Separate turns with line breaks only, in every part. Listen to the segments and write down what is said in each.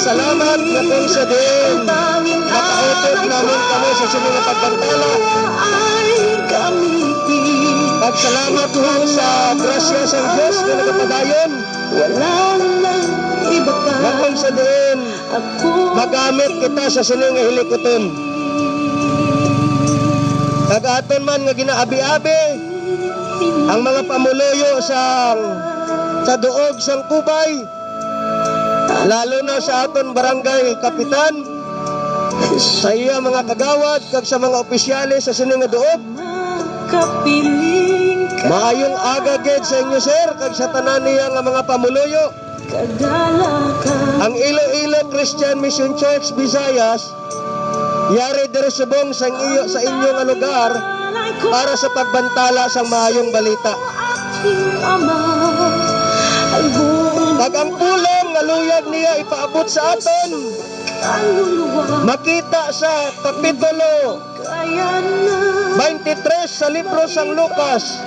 Salamat na kung sa din makautod namin kami sa sunod na pagbantala. Pagsalamat mo sa grasya sa Diyos na nagpadayon. Na kung sa din magamit kita sa sunod nga hilikoton. Kagaton man nga ginaabi-abi ang mga pamuluyo sa duog sang Kubay, lalo na sa aton barangay kapitan, sa iya mga kagawad kag sa mga opisyales sa sining nga duog. Maayong aga gid sa inyo sir kag sa tanan niya nga mga pamuluyo. Ang Iloilo Christian Mission Church Visayas yari diri subong sa inyo nga lugar para sa pagbantala sang maayong balita. Pag ang pulong nga luyag niya ipaabot sa aton, makita sa kapitulo 23 sa libro sang Lucas,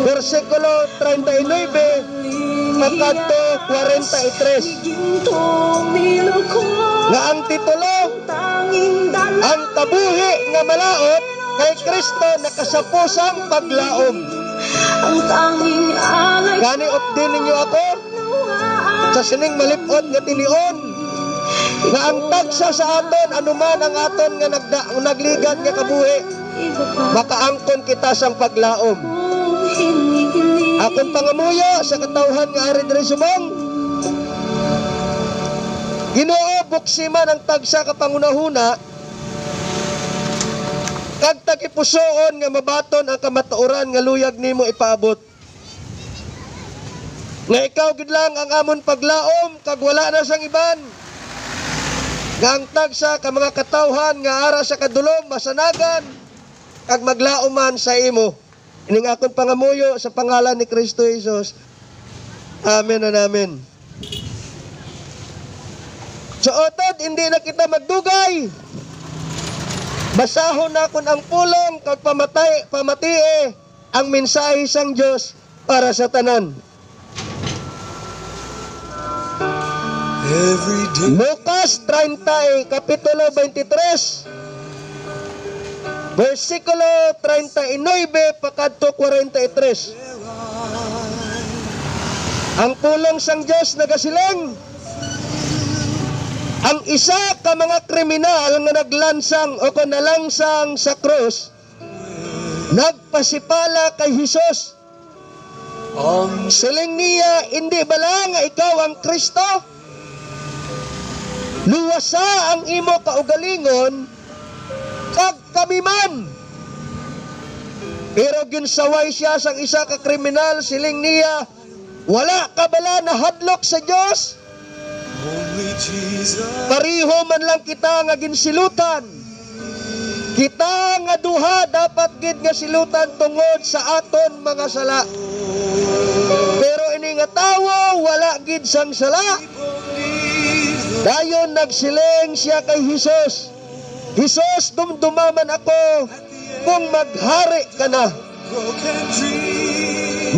versikulo 39 hanggang 43. Nga ang titulo, ang kabuhi nga malaot kay Kristo nakasapusang paglaom. Gani updin ninyo ako sa sining malipot nga tilion nga ang tagsa sa aton anuman ang aton nga nagligan nga kabuhi, makaangkon kita sang paglaom. Akong pangamuyo sa katawhan nga ari diri subong, Ginoo buksiman ang tagsa ka pangunahuna kag tagipusoon nga mabaton ang kamatuoran nga luyag nimo ipaabot. Nga ikaw gid lang ang amon paglaom kag wala na sang iban. Nga ang tagsa ka mga katawhan nga ara sa kadulom masanagan kag maglaoman sa imo. Ining akong pangamuyo sa pangalan ni Kristo Jesus. Amen and amen. So otod, hindi na kita magdugay. Basahon na kun ang pulong kag pamatie ang mensahe sang Dios para sa tanan. Lucas 30 kapitulo 23 versikulo 39 pakadto 43. Ang pulong sang Dios nagasiling, ang isa ka mga kriminal nga naglansang o nalangsang sa krus, nagpasipala kay Hesus. Siling niya, hindi bala nga ikaw ang Kristo? Luwasa ang imo kaugalingon, kag kami man. Pero ginsaway siya sang isa ka kriminal, siling niya, wala ka bala na hadlok sa Dios? Pariho man lang kita nga ginsilutan. Kita nga duha dapat gid nga silutan tungod sa aton mga sala. Pero ini nga tawo wala gid sang sala. Dayon nagsiling siya kay Hesus, Hesus, dumdumaman ako kung maghari ka na.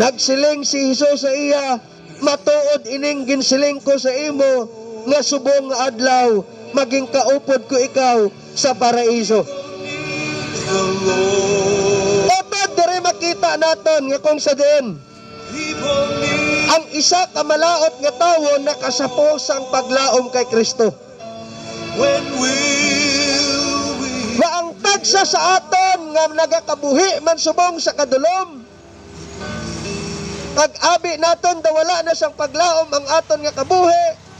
Nagsiling si Hesus sa iya, matuod ining ginsiling ko sa imo nga subong nga adlaw maging kaupod ko ikaw sa paraiso. Otod diri makita naton nga kung sa diin ang isa ka malaot nga tawo nakasapos ang paglaom kay Kristo. Nga ang tagsa sa aton nga nagakabuhi man subong sa kadulom, pag-abi naton dawala na sang paglaom ang aton nga kabuhi.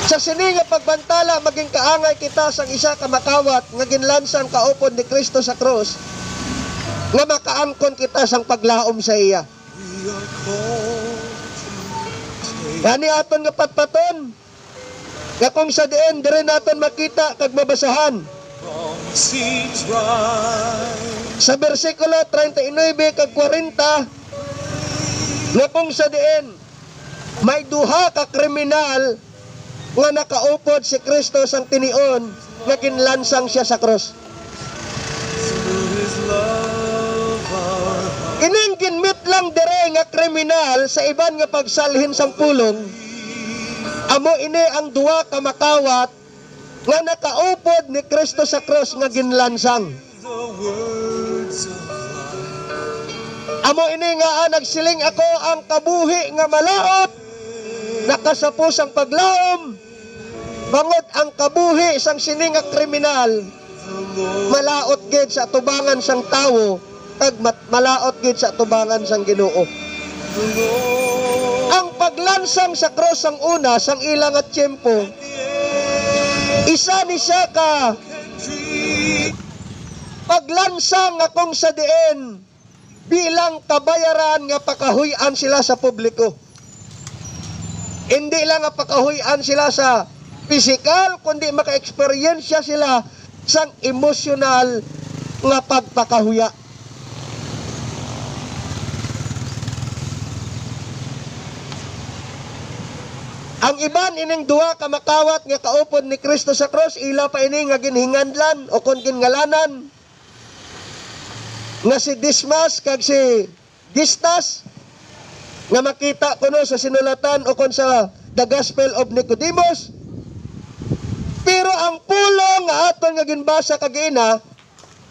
Sa sini nga pagbantala maging kaangay kita sang isa ka makawat nga ginlansang kaupod ni Kristo sa krus, nga makaangkon kita sang paglaom sa iya. Gani aton nga patpaton nga kung sa diin dire naton makita kag mabasahan sa bersikulo 39 kag 40 nga kung sa diin may duha ka kriminal nga nakaupod si Kristo sang tinion nga ginlansang siya sa krus. Ining ginmit lang dire nga kriminal sa iban nga pagsalhin sang pulong, Amo ini ang duwa ka makawat nga nakaupod ni Kristo sa cross nga ginlansang. Amo ini nga nagsiling ako ang kabuhi nga malaot nakasapos ang paglaom bangod ang kabuhi sang sining nga kriminal malaot gid sa atubangan sang tawo kag malaot gid sa atubangan sang Ginoo. Ang paglansang sa cross ang una sang ilang at tiyempo isa ni siya ka paglansang nga kung sa diin bilang kabayaran nga pakahuyan sila sa publiko. Hindi lang nga pakahuyan sila sa physical, kundi maka-eksperyensya sila sa emosyonal nga pagpakahuya. Ang iban ining duwa ka makawat nga kaupod ni Kristo sa cross, ila pa ini nga ginhingandlan o kon gingalanan nga si Dismas kag si Gistas nga makita kuno sa sinulatan o kon sa The Gospel of Nicodemus. Pero ang pulong nga aton nga ginbasa kagina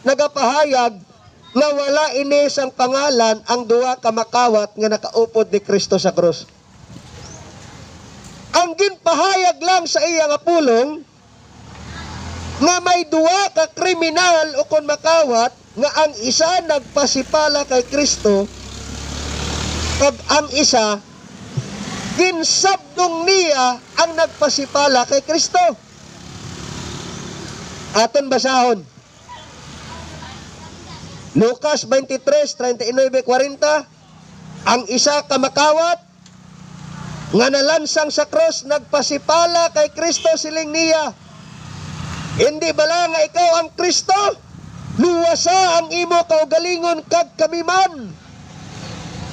nagapahayag nga wala ini sang pangalan ang duwa ka makawat nga nakaupod ni Kristo sa cross. Ang ginpahayag lang sa iya nga pulong nga may duwa ka kriminal o kon makawat nga ang isa nagpasipala kay Kristo kag ang isa ginsabdong niya ang nagpasipala kay Kristo. Aton basahon Lucas 23:39-40. Ang isa ka makawat nga nalansang sa cross nagpasipala kay Kristo siling niya, hindi bala nga ikaw ang Kristo? Luwasa ang imo kaugalingon kag kamiman.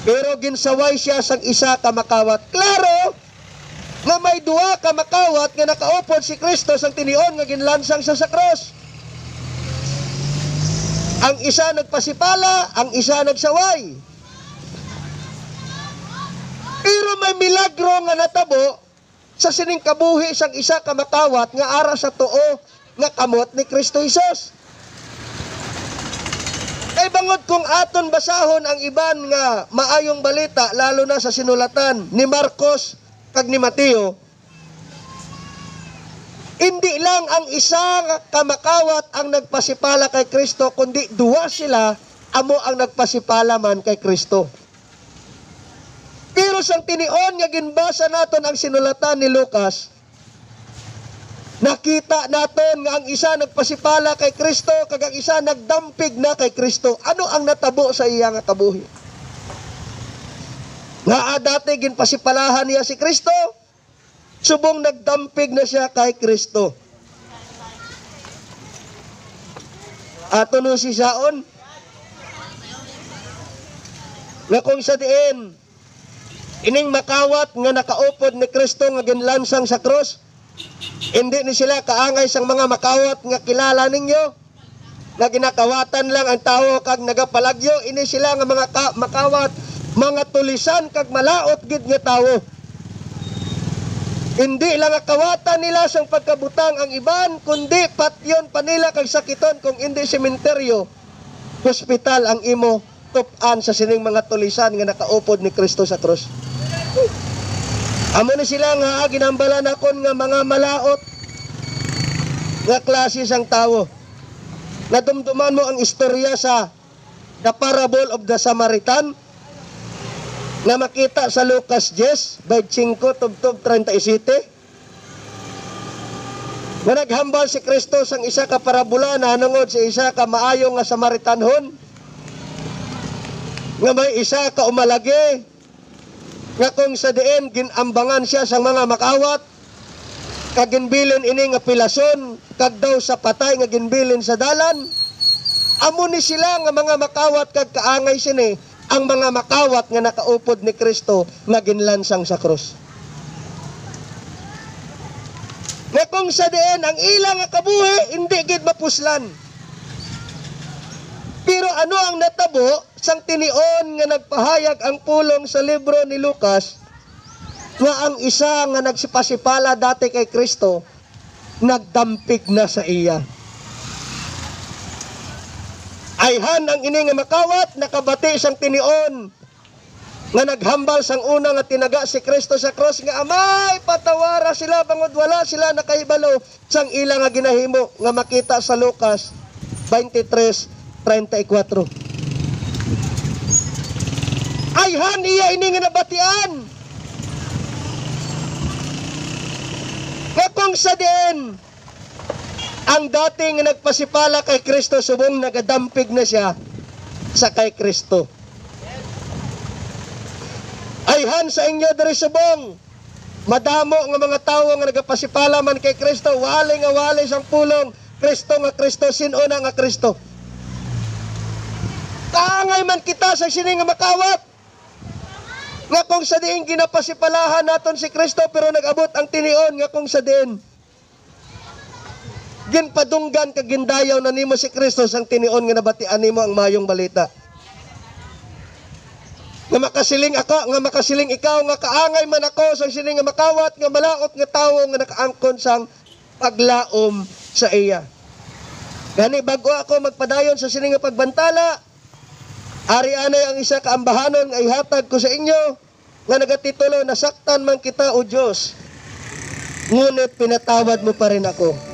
Pero ginsaway siya sang isa ka makawat. Klaro nga may duwa ka makawat nga nakaupod si Kristo sang tinion nga ginlansang sa cross. Ang isa nagpasipala, ang isa nagsaway. Pero may milagro nga natabo sa sining kabuhi sang isa ka makawat nga ara sa tuo nga kamot ni Kristo Jesus. Kay bangod kung aton basahon ang iban nga maayong balita, lalo na sa sinulatan ni Marcos kag ni Mateo, hindi lang ang isa ka makawat ang nagpasipala kay Kristo, kundi duwa sila amo ang nagpasipala man kay Kristo. Pero sang tinion nga ginbasa naton ang sinulatan ni Lucas, nakita naton nga ang isa nagpasipala kay Kristo kag ang isa nagdampig na kay Kristo. Ano ang natabo sa iya nga kabuhi? Nga dati ginpasipalahan niya si Kristo, subong nagdampig na siya kay Kristo. Ato no si Saon nga kung sa diin ining makawat nga nakaupod ni Kristo nga ginlansang sa cross, hindi ni sila kaangay sang mga makawat nga kilala ninyo na ginakawatan lang ang tao kag nagapalagyo. Ini sila nga mga makawat, mga tulisan kag malaot gid nga tao. Hindi lang kawatan nila sang pagkabutang ang iban, kundi patyon pa nila kag sakiton kung hindi sementeryo, hospital ang imo tup-an sa sining mga tulisan nga nakaupod ni Kristo sa cross. Amo na sila nga ginambalan akon nga mga malaot nga klase sang tawo. Nadumduman mo ang istorya sa The Parable of the Samaritan na makita sa Lucas 10:5-37. Nga naghambal si Kristo sang isa ka parabola na nangod sa isa ka maayo nga Samaritanhon nga may isa ka umalagi nga kung sa diin ginambangan siya sa mga makawat kag ginbilin ini nga pilason kag daw sa patay nga ginbilin sa dalan. Amo ni sila nga mga makawat kag kaangay sini ang mga makawat nga nakaupod ni Kristo nga ginlansang sa cross. Nga kung sa diin ang ilang nga kabuhi hindi gid mapuslan. Pero ano ang natabo sang tinion nga nagpahayag ang pulong sa libro ni Lucas nga ang isa nga nagsipasipala dati kay Kristo, nagdampig na sa iya. Ayhan ang ini nga makawat, nakabati sang tinion, nga naghambal sang una nga tinaga si Kristo sa cross, nga amay, patawara sila, bangod wala sila nakahibalo, sang ila nga ginahimo, nga makita sa Lucas 23:34. Ayhan iya ini nga nabatian, nga kung sa din, ang dating nagpasipala kay Kristo, subong nagadampig na siya sa kay Kristo. Ayhan sa inyo diri subong, madamo nga mga tawo nga nagapasipala man kay Kristo, wali nga wali sang pulong, Kristo nga Kristo, sinuna nga Kristo. Kaangay man kita sa sini nga makawat, nga kung sa diin ginapasipalahan naton si Kristo, pero nag-abot ang tinion nga kung sa diin ginpadunggan ka gindayaw na nimo si Kristo sang tinion nga nabatian nimo ang mayong balita. Nga makasiling ako, nga makasiling ikaw, nga kaangay man ako sang sini nga makawat, nga malaot nga tawo nga nakaangkon sang paglaom sa iya. Gani bago ako magpadayon sa sini nga pagbantala, ari anay ang isa kaambahanon nga ihatag ko sa inyo, nga nagatitulo, nasaktan man kita o Diyos, ngunit pinatawad mo pa rin ako.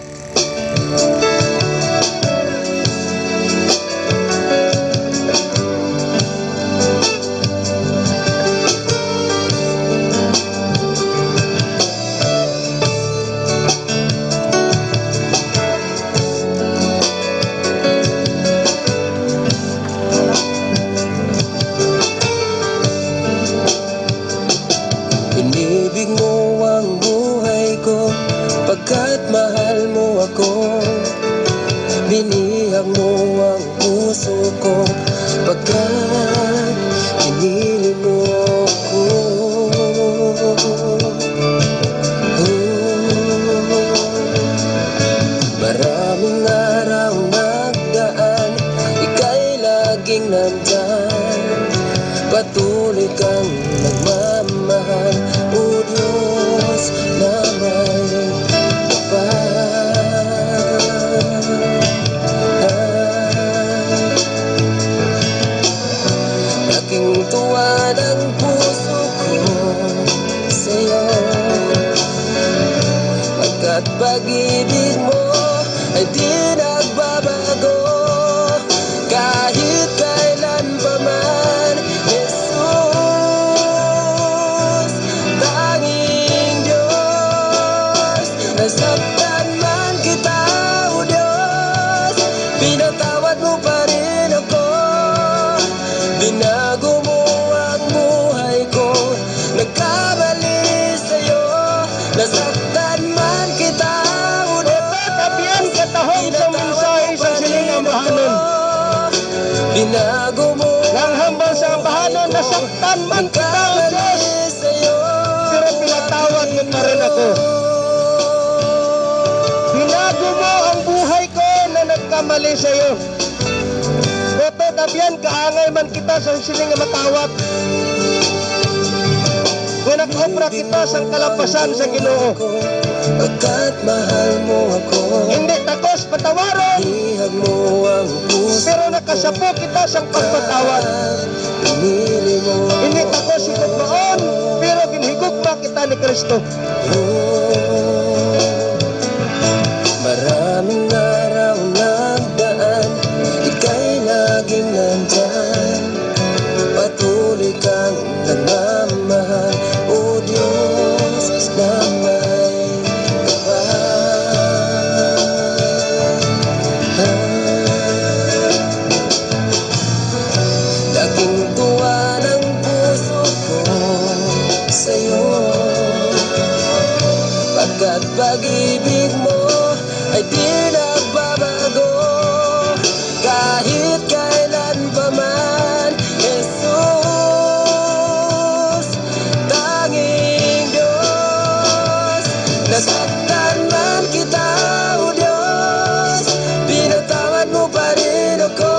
Inibig mo ang buhay ko, pagkat mahal mo ako. Binihag mo ang puso ko, pagkat pinili mo ako. Maraming araw nagdaan, ika'y laging nandyan. Patuloy kang nagmamahal, o Diyos na may kapal. Aking tuwa ng puso ko sa'yo, pagkat pag-ibig mo ay di nagbabago. Kahit kailan pa man, Jesus, tanging Diyos. Nasaktan man kita, o Diyos, pinatawad mo pa rin ako. Binago mo ang buhay ko, nagkamali sa'yo. Nasaktan man kita, o Diyos,
Tabiyan katahong sa mensahe sa sining ambahanon.
binago mo
Nang hambal sa ambahanon, nasaktan man kita o Diyos,
sa'yo.
pero pinatawad mo pa rin ako. Binago mo ang buhay ko na nagkamali sa iyo. Oto tabiyan, kaangay man kita sa sining nga makawat, nga nag-opera kita sang kalapasan sa Ginoo.
Pagkat mahal mo ako,
Hindi takos patawaron,
ihag mo ang puso.
pero nakasapo kita sang pagpatawad.
Pinili mo
Hindi takos higugmaon, pero ginhigugma kita ni Kristo.
Maraming araw nagdaan, ika'y laging nandyan. Patuloy kang nagmamahal, o Diyos na may kapal. Laking tuwa ng puso ko sa'yo, pagkat pag-ibig mo ay di nagbabago. Kahit kailan pa man, Jesus, tanging Diyos. Nasaktan man kita, o Diyos, pinatawad mo pa rin ako.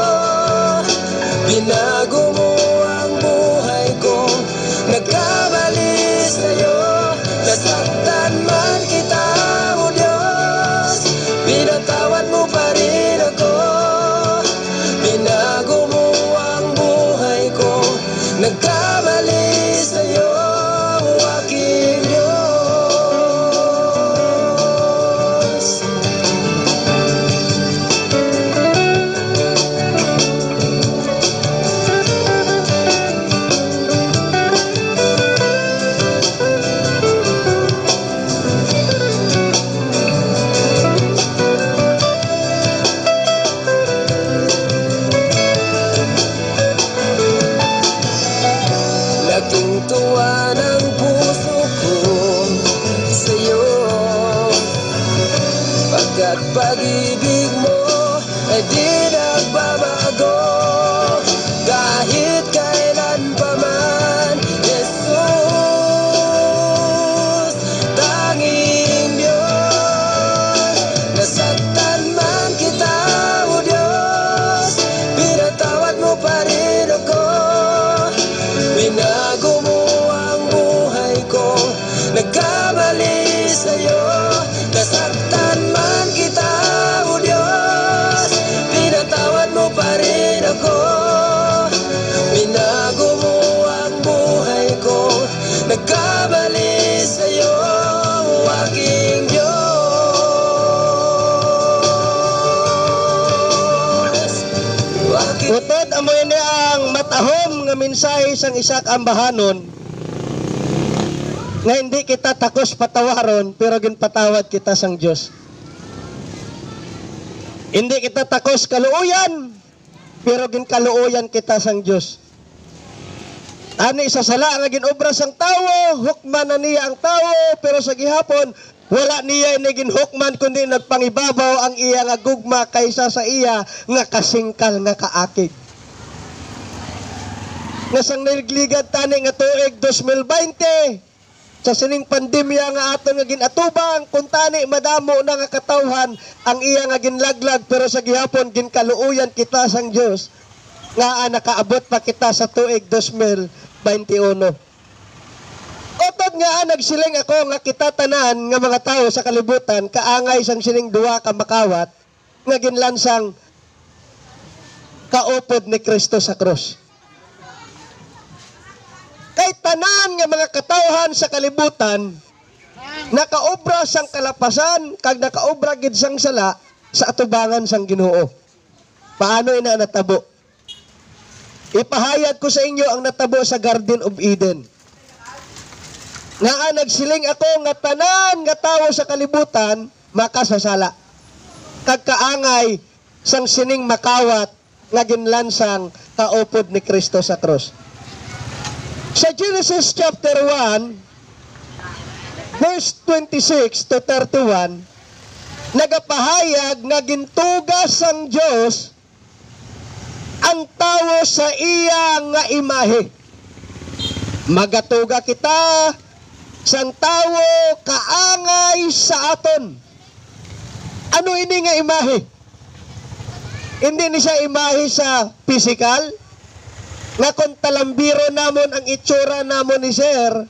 Binago mo ang buhay ko, nagkamali sa'yo. at pag-ibig mo ay di nagbabago kahit kailan pa man. Jesus, tanging Diyos, nasaktan man kita, o Diyos, pinatawad mo pa rin ako. Binago mo ang buhay ko, nagkamali sa'yo. Nasaktan man kita, o Diyos, pinatawad mo pa rin ako. Binago mo ang buhay ko, nagkamali sa'yo, aking Diyos.
Utod amoy ni ang matahom nga mensahe sang isak ambahanon nga hindi kita takos patawaron pero ginpatawad kita sang Dios. Hindi kita takos kaluoyan pero ginkaluoyan kita sang Dios. Ani sa sala nga ginobra sang tawo, hukman na niya ang tawo, pero sa gihapon wala niya ni ginhukman kundi nagpangibabaw ang iya nga gugma kaysa sa iya nga kasingkal nga kaakig. Nga sang niligligad tani nga tuig 2020 sa sining pandemya nga aton nga ginatubang, kung tani madamo na nga katawhan ang iya nga ginlaglag, pero sa gihapon ginkaluoyan kita sang Dios nga nakaabot pa kita sa tuig 2021. Otod nga nagsiling ako nga kita tanan nga mga tao sa kalibutan kaangay sang sining duwa ka makawat nga ginlansang kaupod ni Kristo sa krus. Kay tanan nga mga katawhan sa kalibutan nakaobra sang kalapasan kag nakaobra gid sang sala sa atubangan sang Ginoo. Paano ina natabo? Ipahayag ko sa inyo ang natabo sa Garden of Eden. Nga nagsiling ako nga tanan nga tawo sa kalibutan makasasala. Kag kaangay sang sining makawat nga ginlansang kaupod ni Kristo sa krus. Sa Genesis chapter 1 verse 26 to 31 nagapahayag nga gintugas sang Dios ang tawo sa iya nga imahe. Magatuga kita sang tawo kaangay sa aton. Ano ini nga imahe? Hindi ni siya imahe sa physical, nga kung talambiro namon ang itsura namon ni Sir,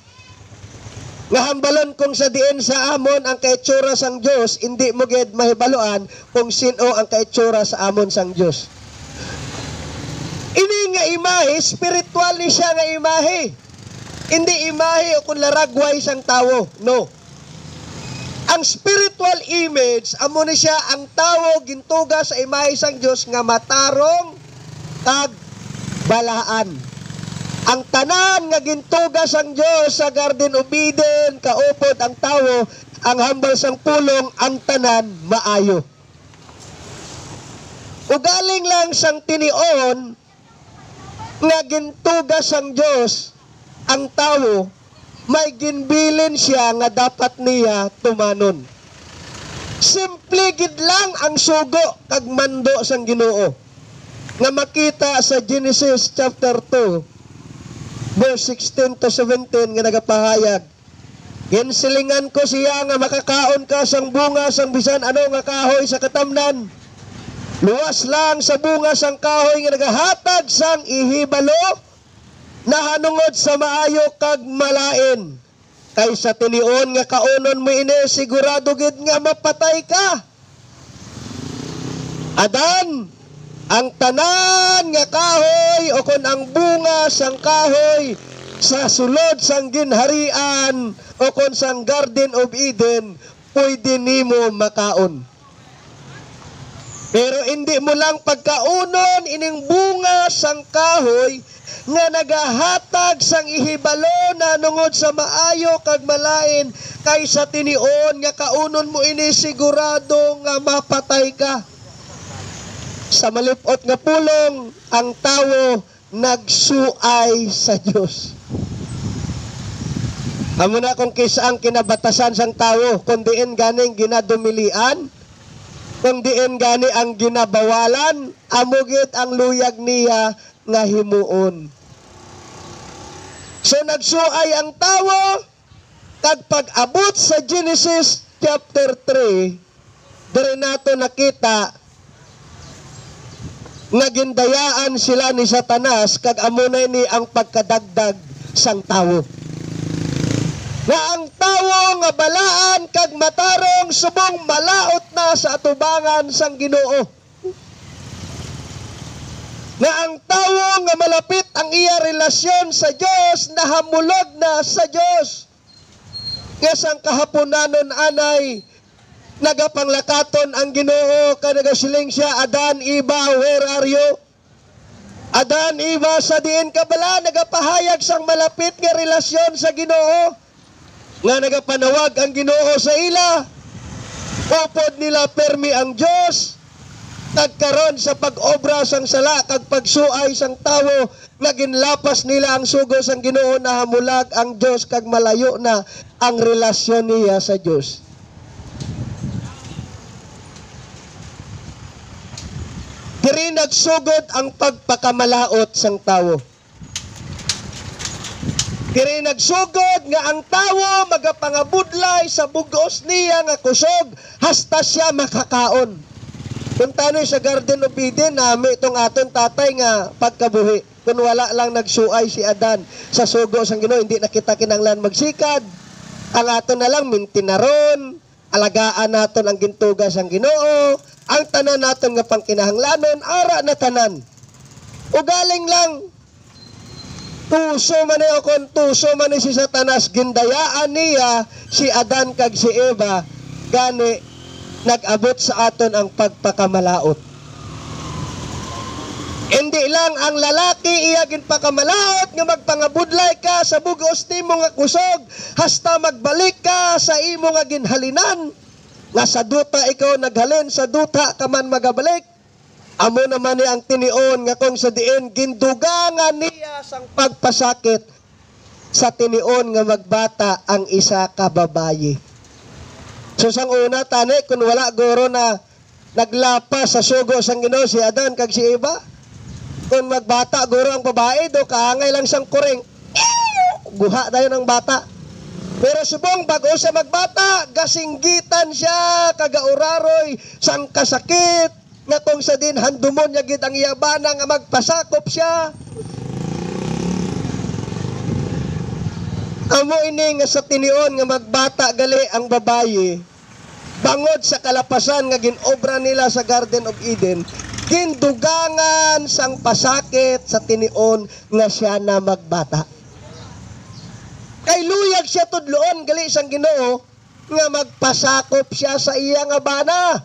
nga hambalon kung sa diin sa amon ang kaitsura sang Dios, hindi mo gid mahibaluan kung sino ang kaitsura sa amon sang Dios. Ini nga imahe, spiritual ni siya nga imahe. Hindi imahe o kung laragway sang tawo. No. Ang spiritual image, amo ni siya ang tawo gintuga sa imahe sang Dios nga matarong kag balaan. Ang tanan nga gintuga sang Dios sa Garden of Eden, kaupod ang tawo, ang hambal sang pulong, ang tanan maayo. Ugaling lang sang tinion nga gintuga sang Dios ang tawo, may ginbilin siya nga dapat niya tumanon. Simple gid lang ang sugo kag mando sang Ginoo nga makita sa Genesis chapter 2 verse 16 to 17 nga nagapahayag. Ginsilingan ko siya nga makakaon ka sang bunga sang bisan ano nga kahoy sa katamnan. Luwas lang sa bunga sang kahoy nga nagahatag sang ihibalo na hanungod sa maayo kag malain. Kaysa tinion nga kaunon mo ini, sigurado gid nga mapatay ka. Adan, ang tanan nga kahoy o kon ang bunga sang kahoy sa sulod sang ginharian o kon sang Garden of Eden, pwede nimo makaon. Pero hindi mo lang pagkaunon ining bunga sang kahoy nga nagahatag sang ihibalo na nungod sa maayo kag malain, kaysa tinion nga kaunon mo ini, sigurado nga mapatay ka. Sa malipot nga pulong, ang tawo nagsuay sa Dios. Amo na kung kisa ang kinabatasan sang tawo, kundiin ganing ginadumilian, kung diin gani ang ginabawalan, amugit ang luyag niya nga himuon. So nagsuay ang tawo, kag pag-abot sa Genesis chapter 3, diri nato nakita nga gindayaan sila ni Satanas kag amunay ni ang pagkadagdag sang tawo. Nga ang tawo nga balaan kag matarong subong malaot na sa atubangan sang Ginoo. Nga ang tawo nga malapit ang iya relasyon sa Dios nahamulog na sa Dios. Nga sang kahaponanon anay nagapanglakaton ang Ginoo kanagasiling siya, Adan, Eva, where are you? Adan, Eva, sa diin ka bala nagapahayag sang malapit nga relasyon sa Ginoo. Nga nagapanawag ang Ginoo sa ila. Upod nila permi ang Dios. Nagkaroon sa pag-obra sang sala kag pagsuay sang tawo nga ginlapas nila ang sugo sang Ginoo na hamulag ang Dios kag malayo na ang relasyon niya sa Dios. Diri nagsugod ang pagpakamalaot sang tawo. Diri nagsugod nga ang tawo magapangabudlay sa bugos niya nga kusog hasta siya makakaon. Kung tanoy sa Garden of Eden, nami itong aton tatay nga pagkabuhi. Kung wala lang nagsuay si Adan sa sugo sang Ginoo, hindi nakita kinanglan magsikad. Ang aton na lang mintinaron, alagaan naton ang gintugas sang Ginoo, ang tanan naton nga pangkinahanglanon, ara na tanan. Ugaling lang, tuso man o kung tuso man si Satanas, gindayaan niya si Adan kag si Eva, gani nag-abot sa aton ang pagpakamalaot. Hindi lang ang lalaki iya ginpakamalaot nga magpangabudlay ka sa bugos nimo nga kusog hasta magbalik ka sa imo nga ginhalinan nga sa duta ikaw naghalin, sa duta ka man magabalik. Amo naman ni ang tinion nga kung sa diin gindugangan niya sang pagpasakit sa tinion nga magbata ang isa ka babayi. So sang una tani kung wala guro na naglapas sa sugo sang Ginoo si Adan kag si Eva, kung magbata guro ang babae do kaangay lang sang kuring, guha dayon ang bata. Pero subong bago sa magbata, gasinggitan siya kagauraroy sang kasakit nga kung sa din handumon niya gid ang iyabana nga magpasakop siya. Amo ini nga sa tinion nga magbata gali ang babaye, bangod sa kalapasan nga ginobra nila sa Garden of Eden, gindugangan sang pasakit sa tinion nga siya na magbata. Kay luyag siya tudloon gali sang Ginoo nga magpasakop siya sa iya nga bana.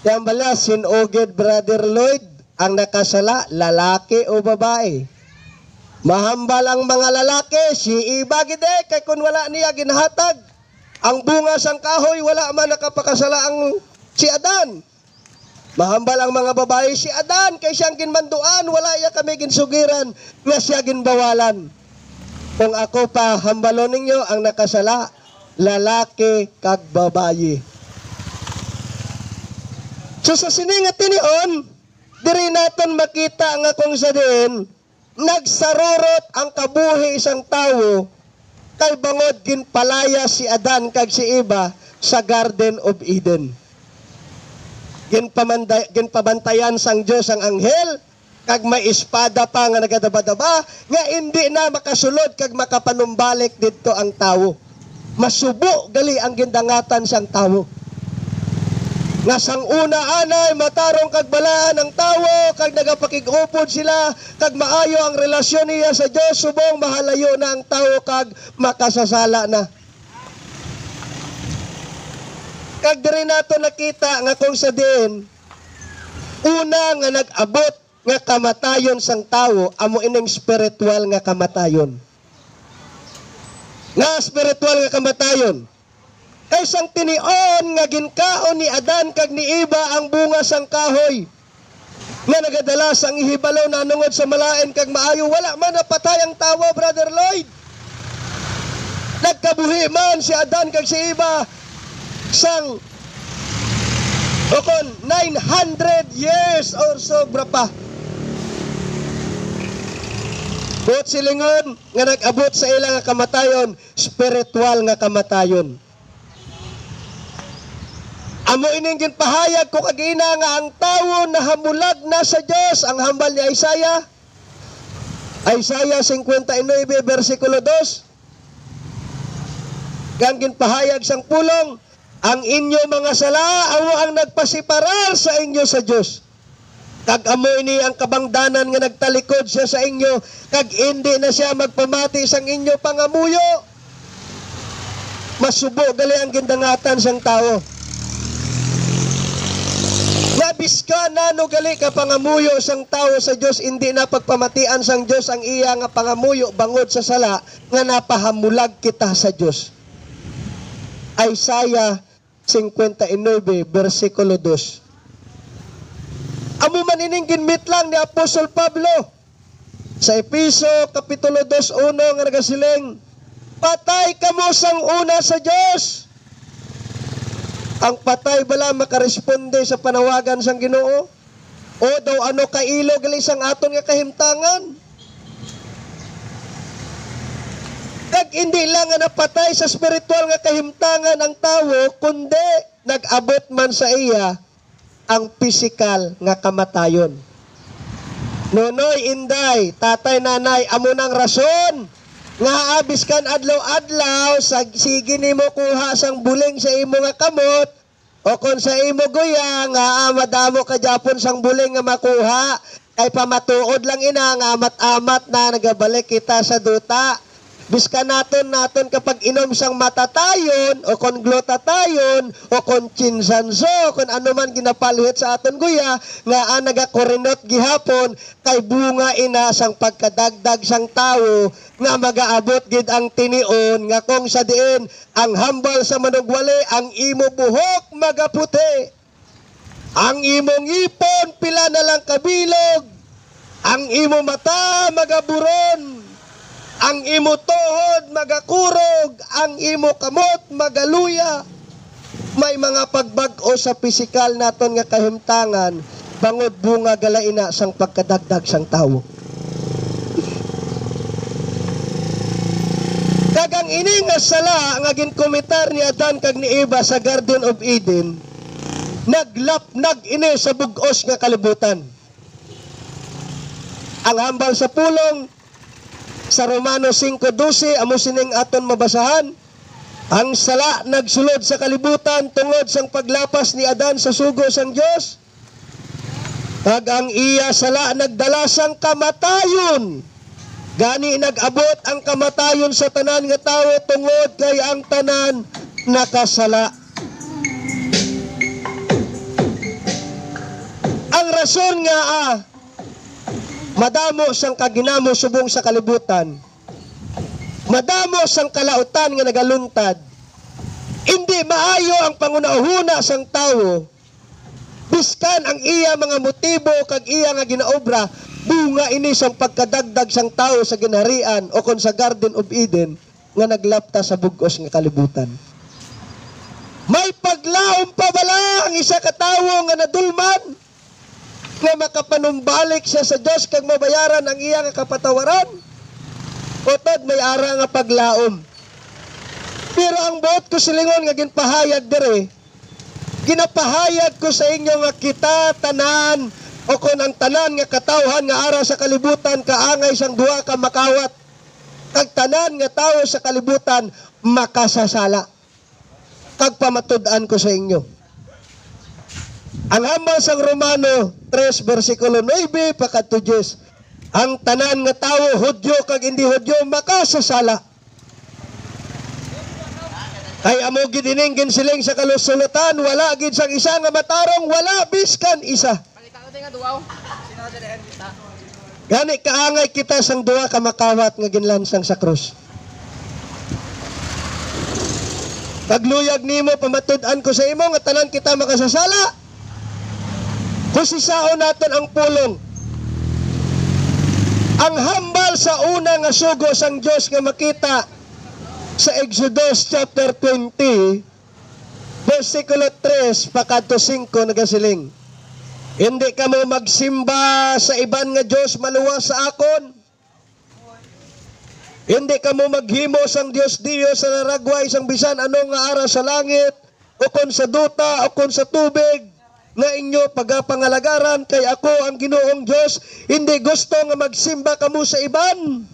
Yan bala sinugid Brother Lloyd ang nakasala, lalaki o babae. Mahambal ang mga lalaki, si Eva gide, kay kung wala niya ginhatag ang bunga sang kahoy, wala man nakapakasala ang si Adan. Mahambal ang mga babae, si Adan, kay siyang ginmanduan, wala iya kami ginsugiran, nga siya ginbawalan. Kung ako pa, hambalon ninyo ang nakasala, lalaki kag babae. So sa siningat tinion, diri naton makita nga kung sa din, nagsarurot ang kabuhi isang tawo kay bangod ginpalaya si Adan kag si Eva sa Garden of Eden. Ginpabantayan sang Dios ang anghel kag may espada pa nga nagadaba-daba nga hindi na makasulod kag makapanumbalik didto ang tawo. Masubo gali ang gindangatan sang tawo. Nga sang una anay matarong kag balaan ang tawo kag nagapakig-upod sila kag maayo ang relasyon niya sa Dios, subong mahalayo na ang tawo kag makasasala na. Kag diri nato nakita nga kung sa din una nga nag-abot nga kamatayon sang tawo, amo ining spiritual nga kamatayon. Nga spiritual nga kamatayon. Kay sang tinion nga ginkaon ni Adan kag ni Eva ang bunga sang kahoy nga nagadala sang ihibalaw na nungod sa malain kag maayo, wala man napatay ang tawo, Brother Lloyd. Nagkabuhi man si Adan kag si Eva sang O kon 900 years or sobra pa. Buot silingon nga nag-abot sa ilang nga kamatayon, spiritual nga kamatayon. Amo ining ginpahayag ko kagina nga ang tawo na hamulag na sa Dios, ang hambal ni Isaiah. Isaiah 59 versikulo 2. Gang ginpahayag sang pulong, ang inyo mga sala amo ang nagpasiparar sa inyo sa Dios. Kag amo ini ang kabangdanan nga nagtalikod siya sa inyo, kag hindi na siya magpamati sang inyo pangamuyo. Masubo gali ang gindangatan sang tao. Labis ka nano gali ka pangamuyo sang tao sa Dios, hindi na pagpamatian sang Dios ang iya nga pangamuyo bangod sa sala nga napahamulag kita sa Dios. Isaiah 59 versikulo 2. Amo man ining ginmit lang ni Apostol Pablo sa Epeso kapitulo 2:1 nga nagasiling, patay kamo sang una sa Dios. Ang patay bala makaresponde sa panawagan sang Ginoo? O daw ano kailo gali sang aton nga kahimtangan? Kag hindi lang nga napatay sa spiritual nga kahimtangan ang tawo, kundi nag-abot man sa iya ang pisikal nga kamatayon. Nonoy, inday, tatay, nanay, amo nang rason nga abis kan adlaw-adlaw sige nimo kuha sang buling sa imo nga kamot o kon sa imo guya nga madamo ka japon sang buling nga makuha kay pamatuod lang ina nga amat-amat na nagabalik kita sa duta. Biska naton kapag inom sang matatayon o kon glutatayon o kon chinsanso kon ano man ginapaluhit sa aton guya nga nagakorinot gihapon kay bunga ina sang pagkadagdag sang tawo nga magaabot gid ang tinion nga kung sa diin ang hambal sa manugwali ang imo buhok magaputi, ang imong ipon pila na lang kabilog, ang imo mata magaburon, ang imo tuhod magakurog, ang imo kamot magaluya. May mga pagbag-o sa pisikal naton nga kahimtangan bangod bunga galaina sang pagkadagdag sang tawo. Kagang ini nga sala nga ginkomitar ni Adan kag ni Eva sa Garden of Eden, naglapnag ini sa bug-os nga kalibutan. Ang hambal sa pulong sa Romano 5:12 amo sining aton mabasahan, ang sala nagsulod sa kalibutan tungod sang paglapas ni Adan sa sugo sang Dios. Kag ang iya sala nagdala sang kamatayon. Gani nag-abot ang kamatayon sa tanan nga tawo tungod kay ang tanan nakasala. Ang rason nga madamo sang kaginamo subong sa kalibutan, madamo sang kalautan nga nagaluntad, hindi maayo ang pangunahuna sang tawo, biskan ang iya mga motibo kag iya nga ginaobra, bunga ini sang pagkadagdag sang tawo sa ginharian o kon sa Garden of Eden nga naglapta sa bug-os nga kalibutan. May paglaom pa bala ang isa ka tawo nga nadulman nga makapanumbalik siya sa Diyos kag mabayaran ang iya nga kapatawaran? Utod may ara nga paglaom. Pero ang buot ko silingon nga ginpahayag dire, ginapahayag ko sa inyo nga kita tanan o kon ang tanan nga katawhan nga ara sa kalibutan kaangay sang duha ka makawat, kag tanan nga tawo sa kalibutan makasasala. Kag pamatud-an ko sa inyo, ang hambal sang Romano 3 versikulo 9 pakadto 10, ang tanan nga tawo Hudyo kag hindi Hudyo makasasala. Kay amo gid ining ginsiling sa kalusulatan, wala gid sang isa nga matarong, wala biskan isa. Gani kaangay kita sang duha ka makawat nga ginlansang sa krus. Pagluyag nimo pamatud-an ko sa imo nga tanan kita makasasala. Kusisaon natin ang pulong. Ang hambal sa una nga sugo sang Dios nga makita sa Exodus chapter 20, versikulo 3 pakadto 5 nagasiling. Hindi ka mo magsimba sa iban nga Dios maluwas sa akon. Hindi ka mo maghimo sang Dios sa naragway sang bisan anong nga ara sa langit o kon sa duta o kon sa tubig nga inyo pagapangalagaran kay ako ang Ginoong Dios. Hindi gusto nga magsimba kamo sa iban.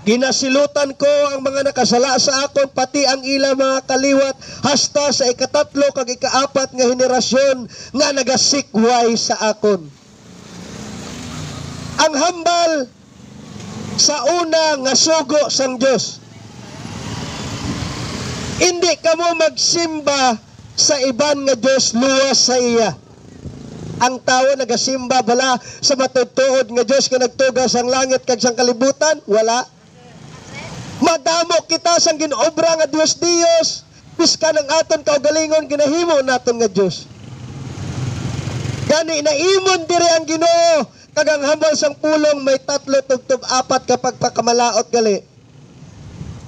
Ginasilutan ko ang mga nakasala sa akon, pati ang ilang mga kaliwat, hasta sa ikatatlo kag ikaapat nga henerasyon nga nagasikway sa akon. Ang hambal sa una nga sugo sang Dios. Hindi kamo magsimba sa iban nga Dios luwas sa iya. Ang tao nagasimba bala sa matudtuod nga Dios nga nagtugas ang langit kag sang kalibutan? Wala. Madamo kita sang ginobra nga Dios, piska ng aton kaugalingon ginahimo naton nga Dios. Gani naimon diri ang Ginoo kag ang hambal sang pulong may 3 tugtog 4 kapag pakamalaot gali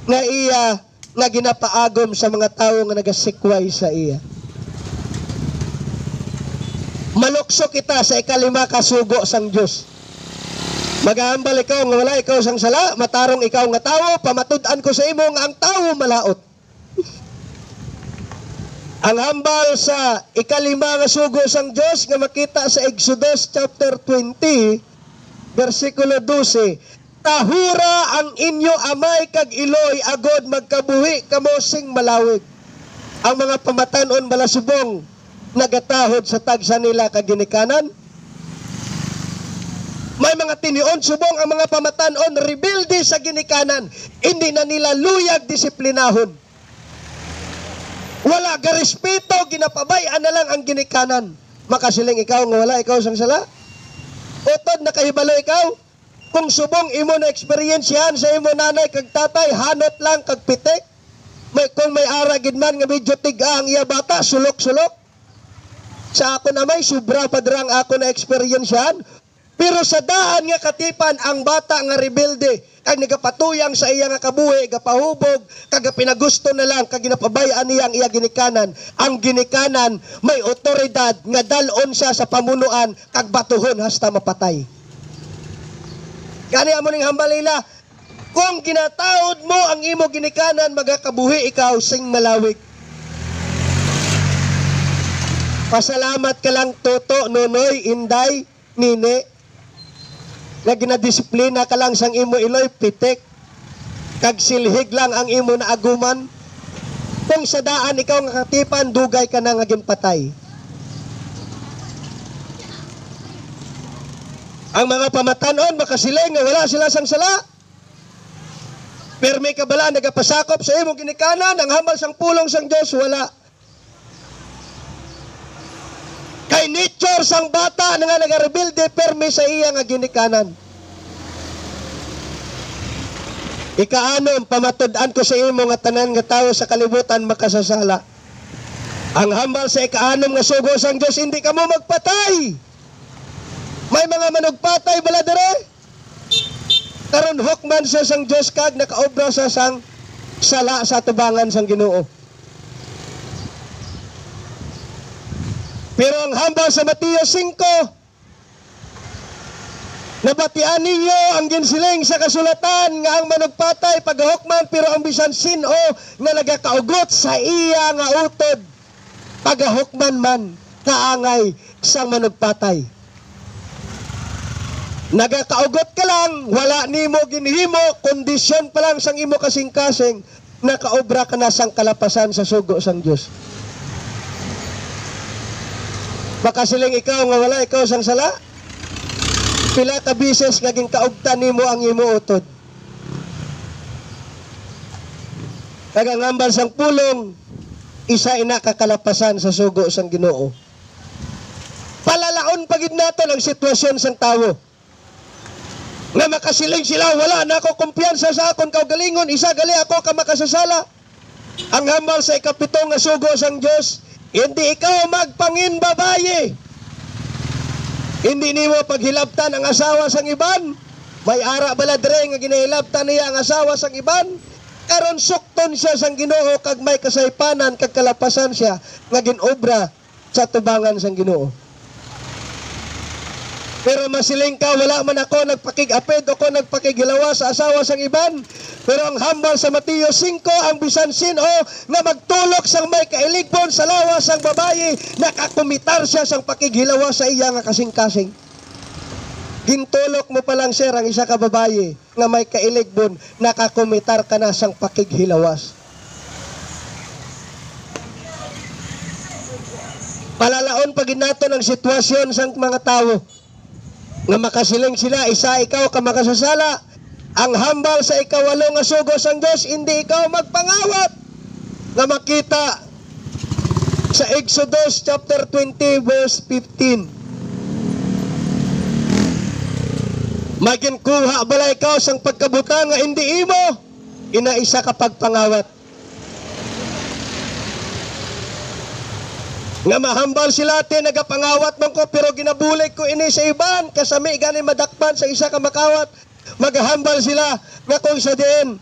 nga iya nga ginapaagom sa mga tawo nga nagasikway sa iya. Malukso kita sa ikalima kasugo sang Dios. Magahambal ikaw nga wala ikaw sang sala, matarong ikaw nga tawo, pamatud-an ko sa imo nga ang tawo malaot. Ang hambal sa ikalima nga sugo sang Dios nga makita sa Exodus chapter 20 versikulo 12. Tahura ang inyo amay kag iloy agod magkabuhi kamo sing malawig. Ang mga pamatanon balasubong nagatahod sa tagsa nila kag ginikanan. May mga tinion subong ang mga pamatanon rebelde sa ginikanan, hindi na nila luyag disiplinahon. Wala ga respeto, ginapabayaan na lang ang ginikanan. Makasiling ikaw nga wala ikaw sang sala. Utod nakahibalo ikaw. Kung subong imo na eksperyensyahan sa imo nanay kag tatay, hanot lang kag pitik. Kung may ara gid man nga medyo tiga ang iya bata, sulok-sulok. Sa ako na may sobra padrang ako na eksperyensyahan. Pero sa daan nga katipan ang bata nga rebelde kag nagapatuyang sa iya nga kabuhi, gapahubog, kag pinagusto na lang kag ginapabayaan niya ang iya ginikanan. Ang ginikanan may otoridad nga dalon siya sa pamunuan kag batuhon hasta mapatay. Gani amo ning hambalila, kung ginataod mo ang imo ginikanan, magakabuhi ikaw sing malawig. Pasalamat ka lang Toto, Nonoy, Inday, Nine, na ginadisiplina ka lang sang imo iloy, pitik, kag silhig lang ang imo na aguman. Kung sa daan ikaw nga katipan, dugay ka na nga ginpatay. Ang mga pamatanon, makasiling nga wala sila sang sala. Pero may kabala, nagapasakop sa imong ginikanan, ang hambal sang pulong sang Diyos, wala. Kay nature sang bata na nga nagarebilde, permi sa iya nga ginikanan. Ikaanom, pamatud-an ko sa imo nga tanan nga tawo sa kalibutan makasasala. Ang hambal sa ikaanom nga sugo sang Diyos, hindi ka mo magpatay. May mga manugpatay bala dere. Karon hukman sa sang Diyos kag nakaobra sa sang sala sa tubangan sang Ginoo. Pero ang hambal sa Mateo 5, nabatian ninyo ang ginsiling sa kasulatan nga ang manugpatay pagahukman, pero ang bisan sino nga nagakaugot sa iya nga utod, pagahukman man kaangay sa manugpatay. Nagakaugot ka lang, wala nimo ginhimo, kondisyon pa lang sang imo kasing-kasing, nakaobra ka na sang kalapasan sa sugo sang Diyos. Makasiling ikaw nga wala ikaw sang sala, pila ka bises naging kaugtan nimo ang imo utod. Kagangambal sang pulong, isa ina kakalapasan sa sugo sang Ginoo. Palalaon pagid naton ang sitwasyon sang tawo. Nga makasiling sila, wala na ako kumpiyansa sa akon kaugalingon, isa gali ako ka makasasala. Ang hambal sa ikapito nga sugo sang Diyos, hindi ikaw magpangin babaye. Hindi nimo paghilabtan ang asawa sang iban. May ara bala dre nga ginahilabtan niya ang asawa sang iban. Karon sukton siya sang Ginoo kag may kasaypanan kag kalapasan siya nga ginobra sa tubangan sang Ginoo. Pero masiling ka, wala man ako nagpakig-apid o ko nagpakigilawa sa asawa sang iban. Pero ang hambal sa Mateo 5, ang bisan sino nga magtulok sang may kailigbon sa lawas sang babayi, nakakumitar siya sang pakigilawa sa iya nga kasing-kasing. Gintulok mo pa lang sir ang isa ka babayi nga may kailigbon, nakakumitar ka na sang pakighilawas. Palalaon pag nato ng sitwasyon sang mga tao nga makasiling sila, isa ikaw ka makasasala. Ang hambal sa ikawalo nga sugo sang Dios, hindi ikaw magpangawat. Nga makita sa Exodus chapter 20 verse 15. Maginkuha bala ikaw sang pagkabutang nga hindi imo, inaisa ka pagpangawat. Nga mahambal sila te nagapangawat man ko pero ginabulig ko ini sa iban kasami gani madakpan sa isa ka makawat. Maghambal sila nga kung sa diin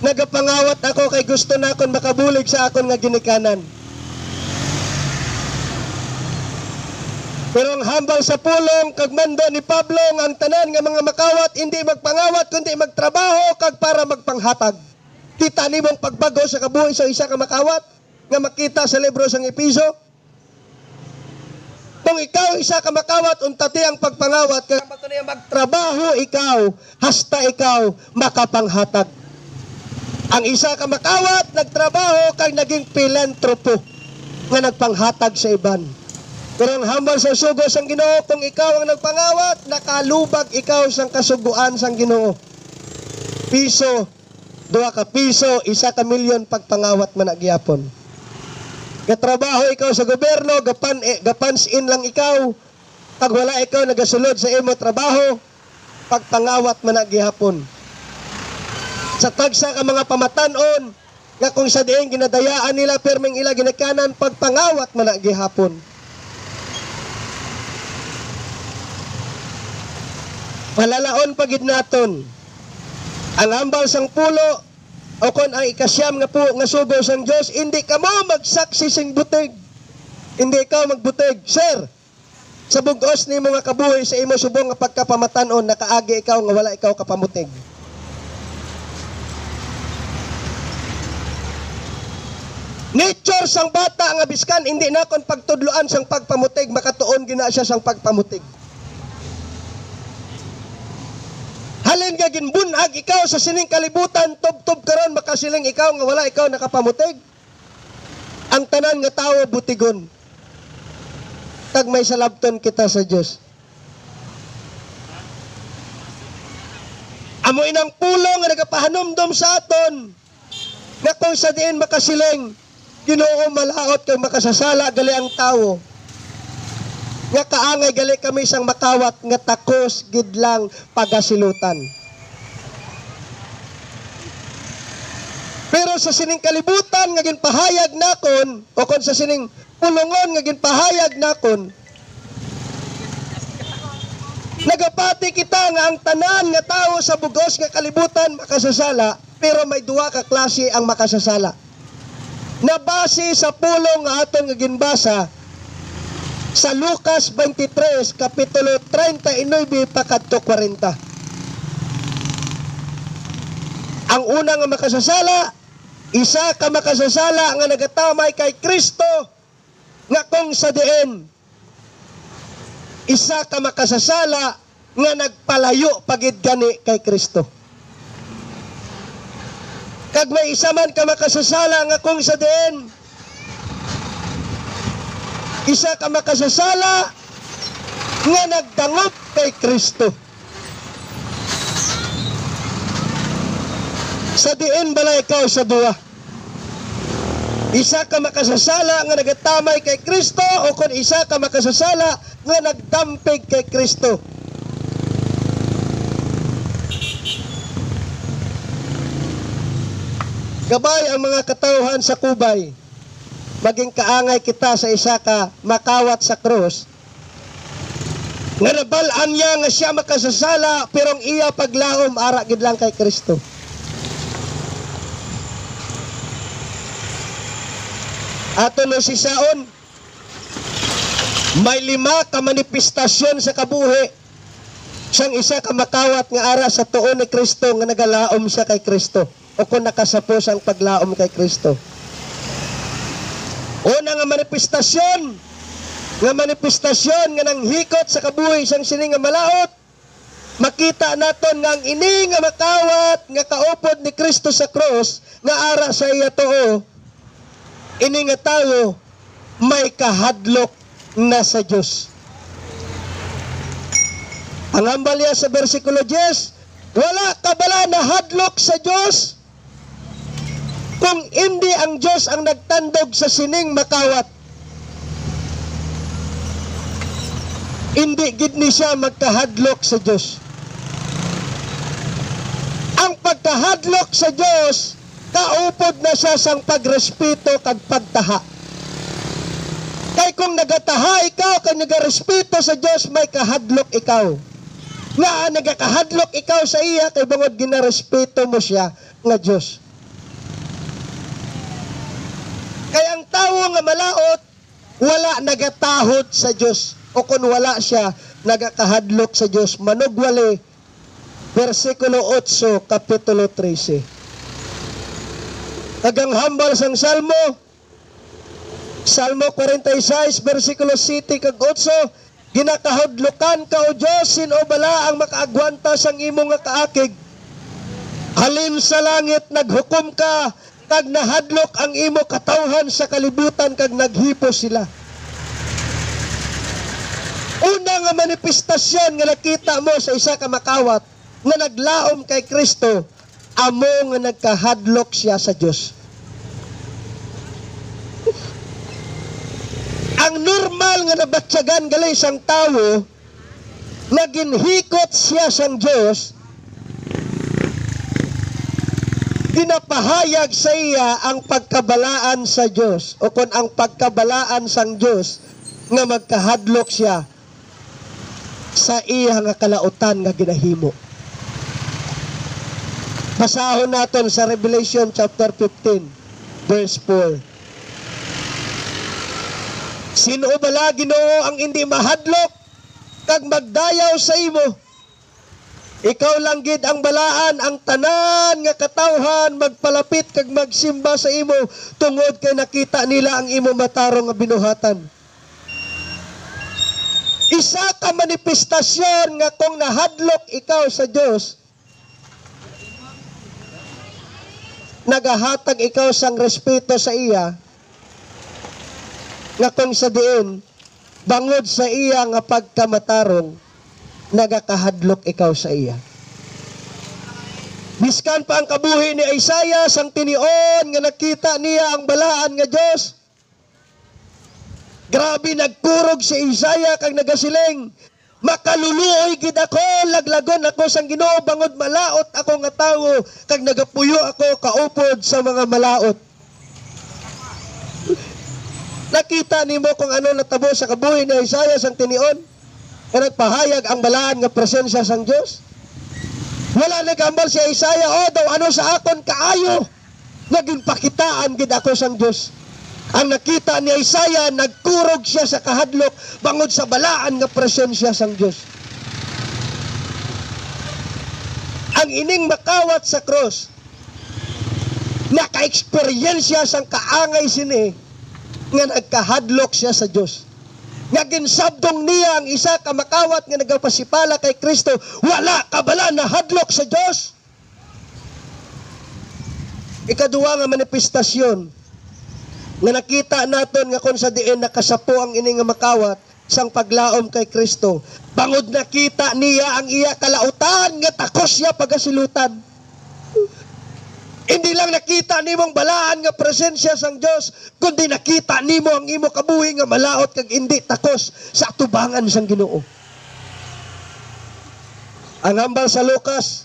nagapangawat ako kay gusto na akon makabulig sa akon nga ginikanan. Pero ang hambal sa pulong kag mando ni Pablo ang tanan nga mga makawat hindi magpangawat kundi magtrabaho kag para magpanghatag. Kita nimong pagbago sa kabuhi sa isa ka makawat nga makita sa libro sang Episo. Kung ikaw isa ka makawat, untati ang pagpangawat, kaya magtrabaho ikaw, hasta ikaw makapanghatag. Ang isa ka makawat, nagtrabaho, kag naging pilantropo, nga nagpanghatag sa iban. Pero ang hambal sa sugo sang Ginoo, kung ikaw ang nagpangawat, nakalubag ikaw sang kasuguan sang Ginoo. Piso, 2 ka piso, 1 ka milyon pagpangawat man nagyapon. Gatrabaho ikaw sa gobyerno, gapansin lang ikaw, pag wala ikaw nagasulod sa imo trabaho, pagpangawat man gihapon. Sa tagsa ka mga pamatanon, nga kung sa diin ginadayaan nila perming ila ginikanan, pagpangawat man gihapon. Malalaon pagid naton ang hambal sang pulo o kon ang ikasyam nga sugo sang Dios, hindi ka mo magsaksi sing butig. Hindi ikaw magbutig. Sir, sa bugos ni mo nga kabuhi sa imo subong nga pagkapamatanon, nakaagi ikaw nga wala ikaw kapamutig. Nature sang bata nga biskan hindi na kon pagtudloan sang pagpamutig, makatuon gina siya sang pagpamutig. Halin nga ginbunag ikaw sa sining kalibutan, tub-tub karon makasiling ikaw nga wala ikaw nakapamutig. Ang tanan nga tawo butigon. Kag may salabton kita sa Dios. Amo inang pulo nga nagapahanumdom sa aton nga kung sa diin makasiling, Ginoo malaot kay makasasala gali ang tawo. Nga kaangay gali kami sang makawat nga takos gidlang pagasilutan. Pero sa sining kalibutan nga ginpahayag nakon o kon sa sining pulungon nga ginpahayag nakon, nagapati kita nga ang tanan nga tawo sa bugos nga kalibutan makasasala, pero may duha ka klase ang makasasala. Nabase sa pulong nga aton nga ginbasa sa Lucas 23, kapitulo 39, pakadto 40. Ang una nga makasasala, isa ka makasasala nga nagatamay kay Kristo, nga kung sa diin, isa ka makasasala nga nagpalayo pagid gani kay Kristo. Kag may isa man ka makasasala nga kung sa diin, isa ka makasasala nga nagdangop kay Kristo. Sa diin bala ikaw sa duwa. Isa ka makasasala nga nagatamay kay Kristo o kung isa ka makasasala nga nagdampig kay Kristo. Gabay ang mga katawhan sa kubay. Maging kaangay kita sa isa ka makawat sa krus. Nga nabalaan niya nga siya makasasala pero ang iya paglaom ara gid lang kay Kristo. Ato no si Saon, may 5 ka manifestasyon sa kabuhi. Siyang isa ka makawat nga ara sa tuon ni Kristo nga nagalaom siya kay Kristo. O kung nakasapos ang paglaom kay Kristo. Una nga manifestasyon nga nanghikot sa kabuhi siyang sini nga malaot. Makita naton nga ang ini nga makawat nga kaupod ni Kristo sa cross nga ara sa iya tuo. Ini nga tawo may kahadlok na sa Diyos. Ang ambalya sa versikulo 10, wala ka bala na hadlok sa Diyos kung hindi ang Diyos ang nagtandog sa sining makawat. Hindi gid ni siya magkahadlok sa Diyos. Ang pagkahadlok sa Diyos, kaupod na siya sang pagrespeto kag pagtaha. Kay kung nagataha ikaw, kay nagarespeto sa Diyos, may kahadlok ikaw. Nga nagakahadlok ikaw sa iya, kay bangod ginarespeto mo siya nga Diyos. Kaya ang tao nga malaot, wala nagatahod sa Diyos. O kung wala siya, nagakahadlok sa Diyos. Manugwali, versikulo 8, kapitulo 13. Kagang hambal sang Salmo, Salmo 46, versikulo 7 kag 8, ginakahadlokan ka o Diyos, sino bala ang makaagwanta sang imo nga kaakig. Halin sa langit, naghukom ka, kag nahadlok ang imo katawhan sa kalibutan, kag naghipo sila. Una nga manifestasyon nga nakita mo sa isa ka makawat, nga naglaom kay Kristo, amo nga nagkahadlok siya sa Diyos. Ang normal nga nabatyagan gali sang tawo, naginhikot siya sang Diyos, ginapahayag sa iya ang pagkabalaan sa Diyos, o kung ang pagkabalaan sang Diyos, nga magkahadlok siya sa iya nga kalautan nga ginahimo. Basahon naton sa Revelation chapter 15, verse 4. Sino bala Ginoo ang hindi mahadlok kag magdayaw sa imo? Ikaw lang gid ang balaan, ang tanan nga katawhan magpalapit kag magsimba sa imo tungod kay nakita nila ang imo matarong nga binuhatan. Isa ka manifestasyon nga kung nahadlok ikaw sa Dios, nagahatag ikaw sang respeto sa iya, nga kung sa diin, bangod sa iya nga pagkamatarong, nagakahadlok ikaw sa iya. Biskan pa ang kabuhi ni Isaiah sang tinion nga nakita niya ang balaan nga Diyos. Grabe nagkurog si Isaiah kag nagasiling, makaluluoy gid ako, laglagon ako sang Ginoo bangod malaot ako nga tawo kag nagapuyo ako kaupod sa mga malaot. Nakita nimo kung ano natabo sa kabuhi ni Isaiah sang tinion? Nga nagpahayag ang balaan nga presensya sang Dios. Wala nagambal si Isaiah, daw ano sa akon kaayo. Naging pakitaan gid ako sang Dios. Ang nakita ni Isaiah, nagkurog siya sa kahadlok bangod sa balaan nga presensya sang Dios. Ang ining makawat sa cross, naka-eksperyensya sang kaangay sini nga nagkahadlok siya sa Diyos. Nga ginsabdong niya ang isa ka makawat nga nagapasipala kay Kristo, wala ka bala na hadlok sa Diyos. Ikaduwa nga manifestasyon nga nakita naton nga kung sa diin nakasapo ang ini nga makawat sang paglaom kay Kristo. Bangod nakita niya ang iya kalautan nga takos siya pagasilutan. Hindi lang nakita nimong balaan nga presensya sang Dios, kundi nakita nimo ang imo kabuhi nga malaot kag hindi takos sa atubangan sang Ginoo. Ang hambal sa Lucas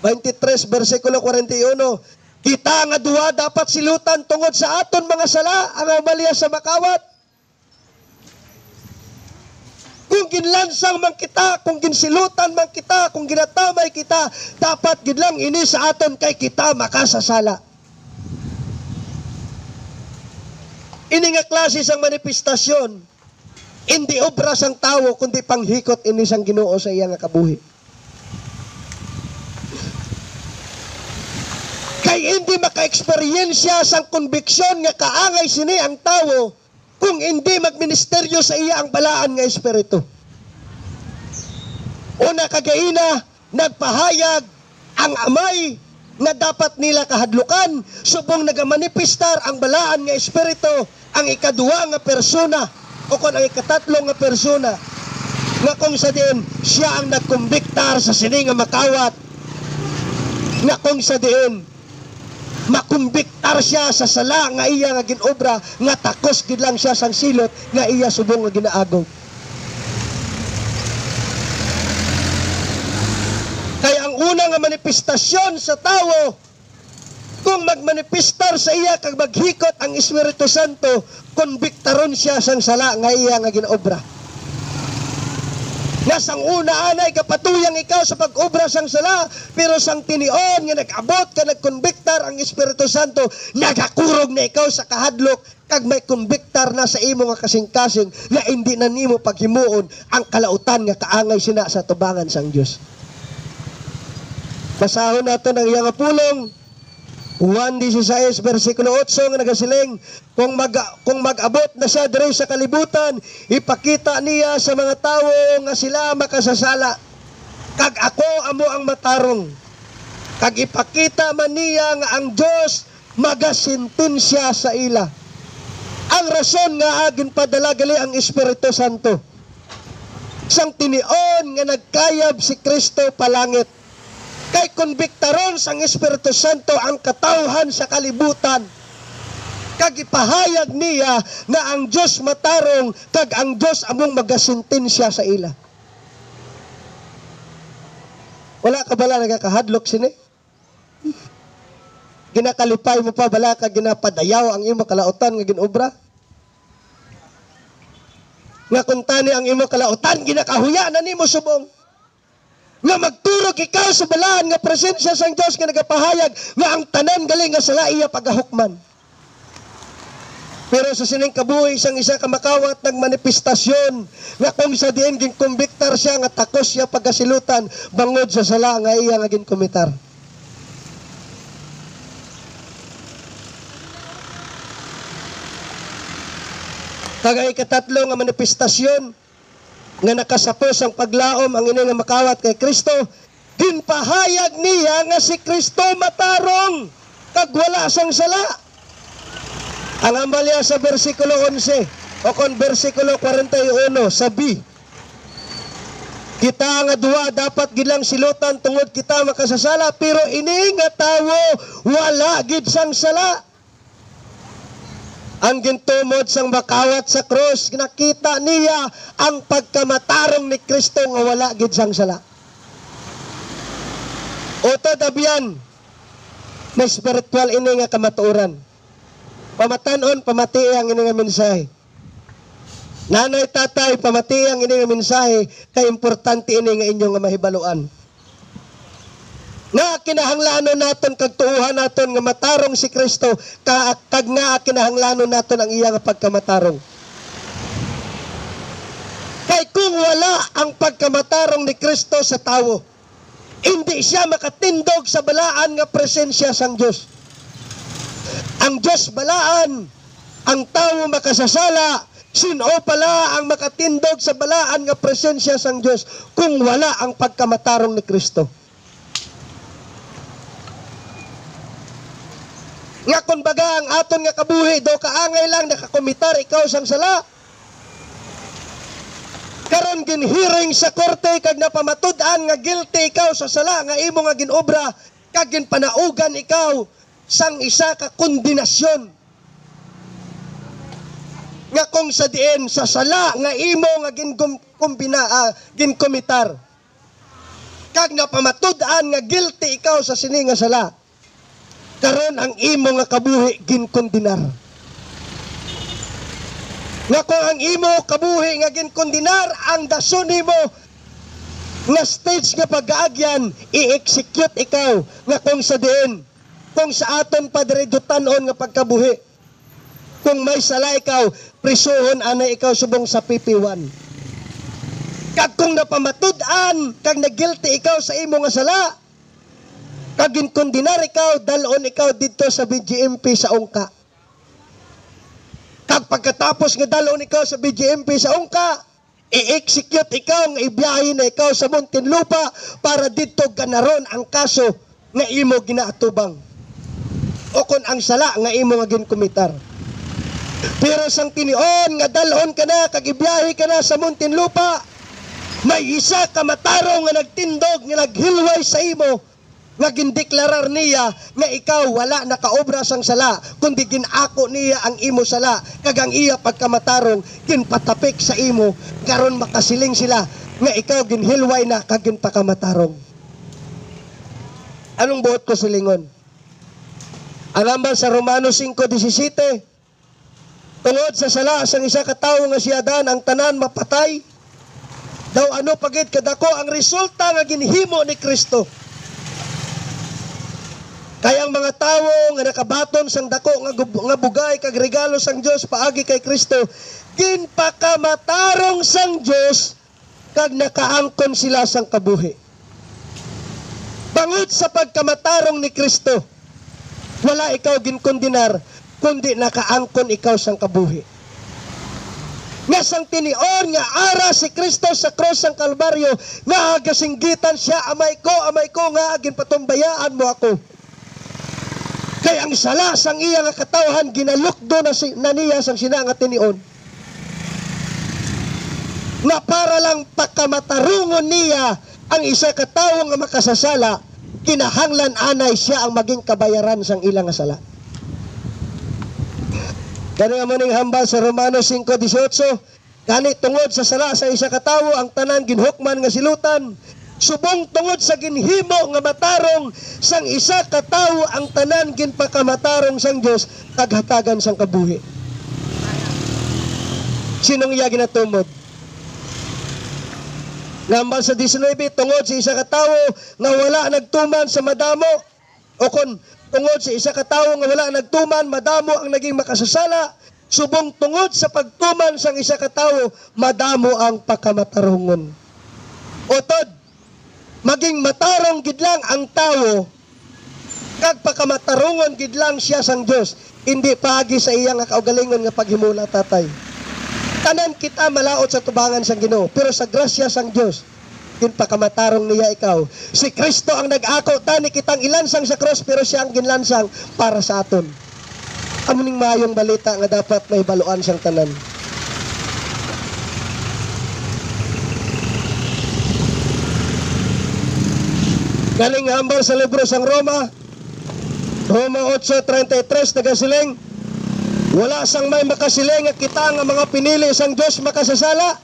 23 versikulo 41, kita nga duha dapat silutan tungod sa aton mga sala, ang amalya sa makawat. Kung ginlansang man kita, kung ginsilutan man kita, kung ginatamay kita, dapat gid lang ini sa aton kay kita makasasala. Ini nga klase sang manifestasyon, hindi obra sang tao, kundi panghikot ini sang Ginoo sa iya nga kabuhi. Kay hindi maka-eksperyensya sang konbiksyon nga kaangay sini ang tao kung hindi magministeryo sa iya ang balaan nga espiritu. Una kagaina, nagpahayag ang amay na dapat nila kahadlukan, subong nagamanifestar ang balaan nga espiritu, ang ikaduwa nga persona, o kung ang ikatatlo nga persona, nga kung sa diin, siya ang nagkumbiktar sa sini nga makawat, nga kung sa diin, makumbiktar siya sa sala nga iya nga ginobra, nga takos gid lang siya sang silot, nga iya subong nga ginaagaw. Kaya ang una nga manifestasyon sa tao, kung magmanifestar sa iya kag maghikot ang Espiritu Santo, konbiktaron siya sang sala nga iya nga ginobra. Nga sang una anay kapatuyang ikaw sa pag-obra sang sala, pero sang tinion nga nag-abot ka nagkonbiktar ang Espiritu Santo, nagakurog na ikaw sa kahadlok kag may konbiktar na sa imo nga kasing-kasing nga hindi na nimo paghimuon ang kalautan nga kaangay sina sa tubangan sang Dios. Basahon nato ang iyang pulong, Juan 16, versikulo 8, nga nagasiling, kung mag-abot na siya diri sa kalibutan, ipakita niya sa mga tao nga sila makasasala. Kag ako amo ang matarong. Kag ipakita man niya nga ang Diyos magasintensya sa ila. Ang rason nga agin padala gali ang Espiritu Santo. Sang tinion nga nagkayab si Kristo palangit. Kay konbiktaron sang Espiritu Santo ang katawhan sa kalibutan. Kag ipahayag niya na ang Diyos matarong, kag ang Diyos among magasintensya sa ila. Wala ka bala nagakahadlok sini? Ginakalipay mo pa bala ka ginapadayaw ang imo kalautan nga ginobra? Nga kung tani ang imo kalautan, ginakahuya na nimo subong. Nga magturog ikaw sa balaan nga presensya sang Diyos nga nagapahayag nga ang tanan galing nga sala iya pagahukman. Pero sa sining kabuhi sang isa ka makawat nagmanifestasyon nga kung sa diin ginkumbiktar siya nga takos siya pagasilutan bangod sa sala nga iya nga ginkomitar. Kagay katatlo nga manifestasyon nga nakasapos ang paglaom ang ini nga makawat kay Kristo, ginpahayag niya nga si Kristo matarong kag wala sang sala. Ang ambalya sa versikulo 11 o kon versikulo 41 sa B, kita nga duwa dapat gilang silutan tungod kita makasasala, pero ini nga tawo wala gid sang sala. Ang gintumod sang makawat sa krus, nakita niya ang pagkamatarong ni Kristo nga wala gid sang sala. Oto dabiyan, may spiritual ini nga kamatuoran. Pamatanon, pamati ang ini nga mensahe. Nanay, tatay, pamati ang ini nga mensahe, kay importante ini nga inyong nga mahibaluan. Nga kinahanglanon naton kag tuuhan naton nga matarong si Kristo, kag nga kinahanglanon naton ang iya nga pagkamatarong. Kay kung wala ang pagkamatarong ni Kristo sa tawo, hindi siya makatindog sa balaan nga presensya sang Dios. Ang Dios balaan, ang tawo makasasala. Sino pala ang makatindog sa balaan nga presensya sang Dios kung wala ang pagkamatarong ni Kristo? Nga kung baga ang aton nga kabuhi do kaangay lang nakakomitar ikaw sang sala. Karon ginhiring sa korte kag napamatud-an nga guilty ikaw sa sala nga imo nga ginobra, kag ginpanaugan ikaw sang isa ka kondinasyon. Nga kung sa diin sa sala nga imo nga ginkomitar, kag napamatud-an nga guilty ikaw sa sini nga sala, karon ang imo nga kabuhi ginkondinar. Nga kung ang imo kabuhi nga ginkondinar, ang dason nimo nga stage nga pag-aagyan, i-execute ikaw. Nga kung sa diin, kung sa aton padre dutanon nga pagkabuhi, Kung may sala ikaw, prisuhon ana ikaw subong sa PP1. Kag kung napamatud-an, kag nagguilty ikaw sa imo nga sala, kag ginkondinar ikaw, dalon ikaw dito sa BGMP sa ungka. Kag pagkatapos nga dalon ikaw sa BGMP sa ungka, i-execute ikaw, nga ibiyahin na ikaw sa Muntinlupa para dito ganaron ang kaso nga imo ginaatubang. O kung ang sala nga imo nga ginkumitar. Pero sang tinion nga dalhon ka na, kag ibiyahe ka na sa Muntinlupa, may isa ka matarong nga nagtindog, nga naghilway sa imo, nga gindeklarar niya nga ikaw wala nakaobra sang sala, kundi ginako niya ang imo sala, kag ang iya pagkamatarong ginpatapik sa imo, karon makasiling sila nga ikaw ginhilway na kag ginpakamatarong. Anong buot ko silingon? Alam sa Romanos 5:17, tungod sa sala sang isa ka tawo nga si Adan, ang tanan mapatay. Daw ano pagid kadako ang resulta nga ginhimo ni Kristo. Kaya ang mga tawo nga nakabaton sang dako nga bugay kag regalo sang Dios paagi kay Kristo, ginpakamatarong sang Dios kag nakaangkon sila sang kabuhi. Bangod sa pagkamatarong ni Kristo, wala ikaw ginkondinar, kundi nakaangkon ikaw sang kabuhi. Nga sang tinion nga ara si Kristo sa cross sang Kalbaryo, nga gasinggitan siya, amay ko nga ginpatumbayaan mo ako. Kaya ang sala sang iya nga katawhan ginalukdo na niya sang sina nga tinion. Na para lang pakamatarungon niya ang isa ka tawo nga makasasala, kinahanglan anay siya ang maging kabayaran sang ilang nga sala. Kani nga maning hambal sa Romanos 5:18, kani tungod sa sala sa isa ka tawo ang tanan ginhukman nga silutan, subong tungod sa ginhimo nga matarong sang isa ka tawo ang tanan ginpakamatarong sang Dios kag hatagan sang kabuhi. Sinong iya ginatumod? Nambal sa 19, tungod sa isa ka tawo nga wala nagtuman sa madamo, o kon tungod sa isa ka tawo nga wala nagtuman, madamo ang naging makasasala, subong tungod sa pagtuman sang isa ka tawo, madamo ang pakamatarungon. Otod, maging matarong gid lang ang tawo, kag pakamatarungon gid lang siya sang Dios, hindi paagi sa iyang kaugalingon nga paghimula tatay. Tanan kita malaot sa tubangan sang Ginoo, pero sa grasya sang Dios, ginpakamatarong niya ikaw. Si Kristo ang nag-ako, tani kitang ilansang sa cross, pero siya ang ginlansang para sa aton. Amuning mayong balita nga dapat may baluan sang tanan. Galing hambal sa libro sang Roma 8:33, nagasiling, wala sang may makasiling nga kita nga mga pinili sang Dios makasasala.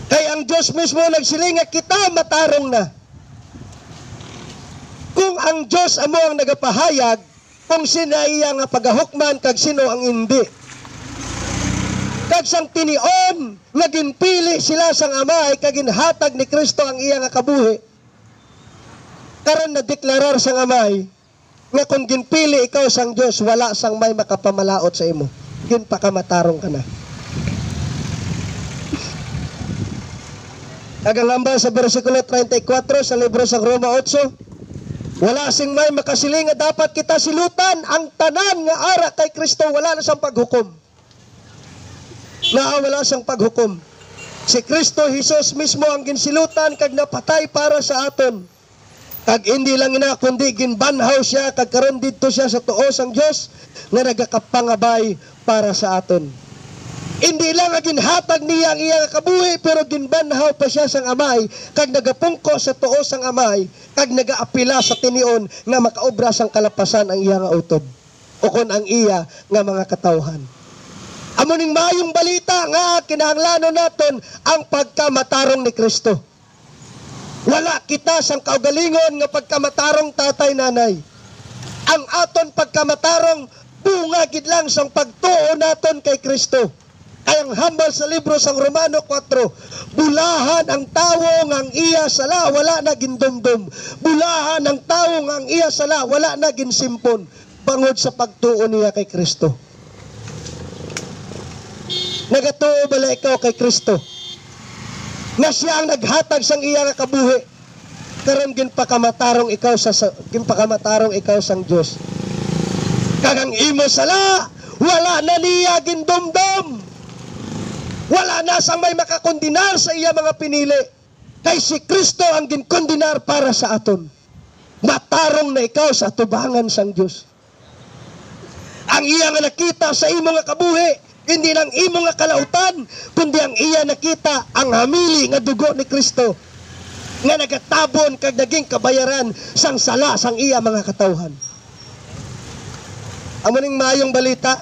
Kay ang Diyos mismo nagsiling nga kita matarong na. Kung ang Diyos amo ang nagapahayag kung sino iya nga pagahukman kag sino ang hindi. Kag sang tinion nga ginpili sila sang Amay kag ginhatag ni Kristo ang iya nga kabuhi. Karon na deklarar sang Amay nga kung ginpili ikaw sang Dios, wala sang may makapamalaot sa imo. Ginpakamatarong ka na. Kagalamba sa versikulo 34 sa libro sa Roma 8, wala sing may makasiling nga dapat kita silutan, ang tanan nga ara kay Kristo wala na sang paghukom. Wala sang paghukom. Si Kristo Jesus mismo ang ginsilutan kag napatay para sa aton. Kag hindi lang ina kundi ginbanhaw siya kag karon didto siya sa tuo sang Dios nga nagakapangabay para sa aton. Hindi lang ang ginhatag niya ang iyang kabuhi, pero ginbanhaw pa siya sang Amay kag nagapungko sa tuo sang Amay kag nagaapila sa tinion nga makaobra sang kalapasan ang iyang utob o kon ang iya nga mga katawhan. Amuning mayong balita nga kinahanglanon naton ang pagkamatarong ni Kristo. Wala kita sang kaugalingon nga pagkamatarong tatay nanay. Ang aton pagkamatarong bunga gid lang sang pagtuo naton kay Kristo. Ay ang hambal sa libro sang Romano 4, bulahan ang tawo nga ang iya sala wala na gindumdum. Bulahan ang tawo nga ang iya sala wala na ginsimpon. bangod sa pagtuo niya kay Kristo. Nagatuo bala ikaw kay Kristo na siya ang naghatag sang iya nga kabuhi karon ginpakamatarong ikaw sang Dios. Kagang imo sala wala na niya gindumdum, wala na sang may makakondinar sa iya mga pinili, kay si Kristo ang ginkondinar para sa aton. Matarong na ikaw sa atubangan sang Dios. Ang iya nga nakita sa imo nga kabuhi hindi lang imo nga kalautan, kundi ang iya nakita ang hamili nga dugo ni Kristo nga nagatabon kag naging kabayaran sang sala sang iya mga katawhan. Amo ning maayong balita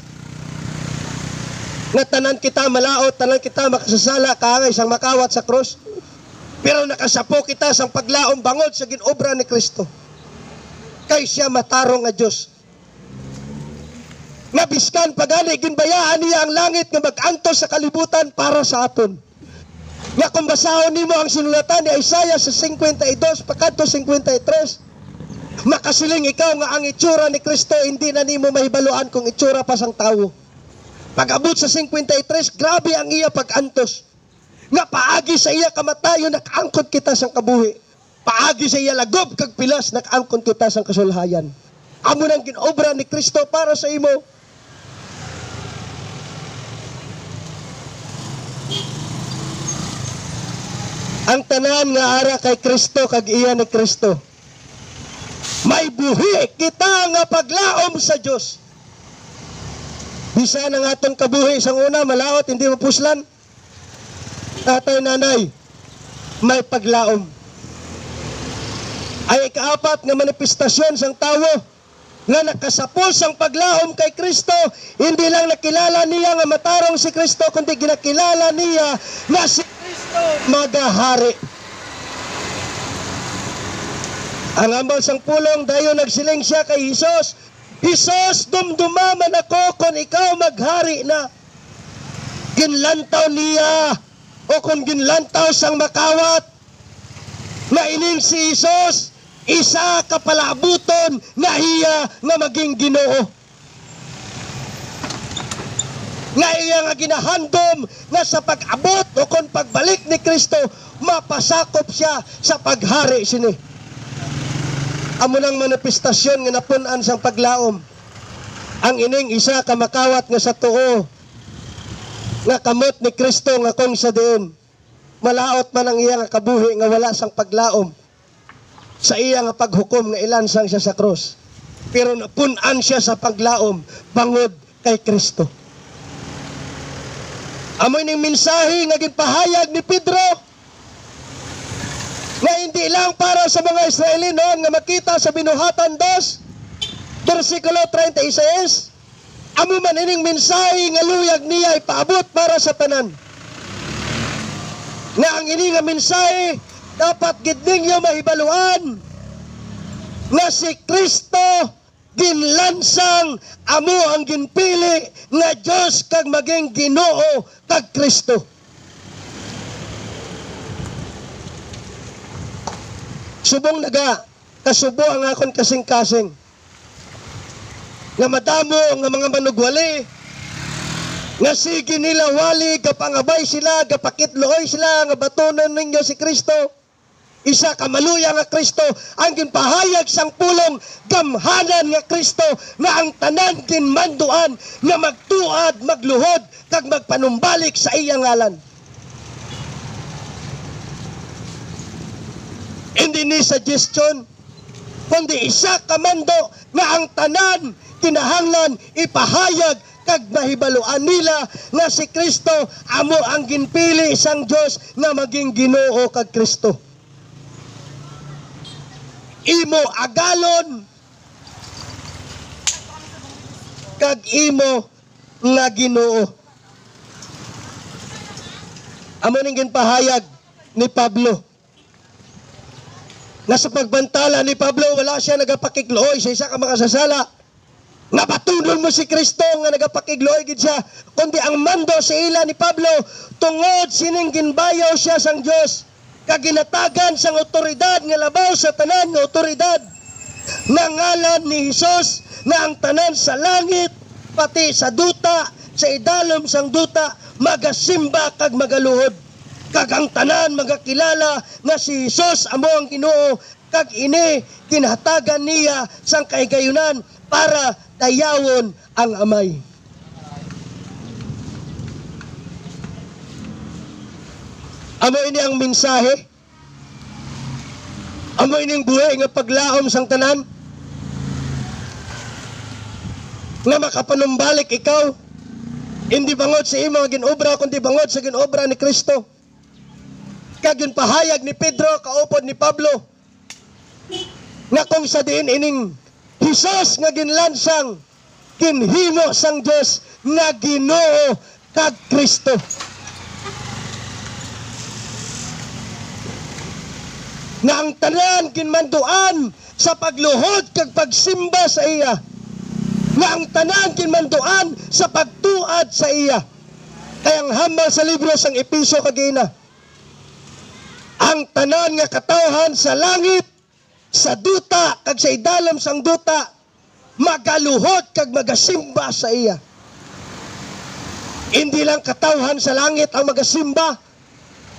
nga tanan kita malaot, tanan kita makasasala kaangay sang makawat sa krus, pero nakasapo kita sang paglaom bangod sa ginobra ni Kristo. Kay siya matarong nga Dios. Nga biskan pagani ginbayaan niya ang langit nga mag-antos sa kalibutan para sa aton. Nga kung basahon nimo ang sinulatan ni Isaiah sa 52 pakadto 53, makasiling ikaw nga ang itsura ni Kristo hindi na nimo mahibaluan kung itsura pa sang tawo. Pag-abot sa 53, grabe ang iya pag-antos. Nga paagi sa iya kamatayon nakaangkot kita sang kabuhi. Paagi sa iya lagob kag pilas nakaangkot kita sang kasulhayan. Amo nang ginobra ni Kristo para sa imo. Ang tanan nga ara kay Kristo kag iya ni Kristo, may buhi kita nga paglaom sa Dios. Bisa ng aton kabuhi sang una malaot hindi mapuslan. Tatay nanay may paglaom. Ay ikaapat nga manifestasyon sang tawo nga nakasapos ang paglaom kay Kristo, hindi lang nakilala niya nga matarong si Kristo, kundi ginakilala niya nga si Kristo magahari. Ang ambal sang pulong dayon nagsiling siya kay Hesus, Hesus, dumdumaman ako kung ikaw maghari na. Ginlantaw niya o kung ginlantaw sang makawat na ining si Hesus isa kapalabuton nga iya nga maging Ginoo. Nga iya nga ginahandom nga sa pag-abot o kung pagbalik ni Kristo, mapasakop siya sa paghari sini. Amo nang manifestasyon nga napun-an sang paglaom. Ang ining isa ka makawat nga sa tuo nga kamot ni Kristo nga kung sa diin. Malaot man ang iya nga kabuhi nga wala sang paglaom sa iya nga paghukom nga ilansang siya sa krus. Pero napun-an siya sa paglaom bangod kay Kristo. Amoy ning mensahe nga ginpahayag ni Pedro nga hindi lang para sa mga Israelino nga makita sa Binuhatan 2 versikulo 36. Amo man ining mensahe nga luyag niya ipaabot para sa tanan. Nga ang ini nga mensahe dapat gid ninyo mahibaluan nga si Kristo ginlansang amo ang ginpili nga Dios kag maging Ginoo kag Kristo. Subong naga kasubo ang akon kasing-kasing nga madamo nga mga manugwali nga sige nila wali kapangabay sila gapakitloy sila nga batonan ninyo si Kristo. Isa ka maluya nga Kristo ang ginpahayag sang pulong gamhanan nga Kristo nga ang tanan ginmanduan nga magtuad, magluhod kag magpanumbalik sa iyang ngalan. Hindi ni suggestion kundi isa ka mando nga ang tanan kinahanglan ipahayag kag mahibaluan nila nga si Kristo amo ang ginpili sang Dios nga maging Ginoo kag Kristo. Imo agalon kag imo nga Ginoo. Amo ning ginpahayag ni Pablo. Nga sa pagbantala ni Pablo wala siya nagapakigloy sa isa ka makasasala. Nga batunon mo si Kristo nga nagapakigloy gid siya, kundi ang mando sa ila ni Pablo tungod sining ginbayaw siya sang Dios. Kaginatagan sang otoridad nga labaw sa tanan nga otoridad nga ngalan ni Hesus na ang tanan sa langit pati sa duta sa idalom sang duta magasimba kag magaluhod, kag ang tanan magakilala nga si Hesus amo ang Ginoo, kag ini kinahatagan niya sang kahigayunan para dayawon ang Amay. Amo ini ang mensahe, amo ini ang buhay nga paglaom sang tanan, nga makapanumbalik ikaw, hindi bangod sa imo nga ginobra, kundi bangod sa ginobra ni Kristo. Kag yun pahayag ni Pedro, kaupod ni Pablo, nga kung sa diin ining Hesus nga ginlansang, ginhimo sang Dios nga Ginoo kag Kristo. Nga ang tanan kinmanduan sa pagluhod kag pagsimba sa iya, nga ang tanan kinmanduan sa pagtuad sa iya. Kayang hambal sa libro sang Episo kagina, ang tanan nga katawhan sa langit, sa duta kag sa idalom sang duta magaluhod kag magasimba sa iya. Hindi lang katawhan sa langit ang magasimba,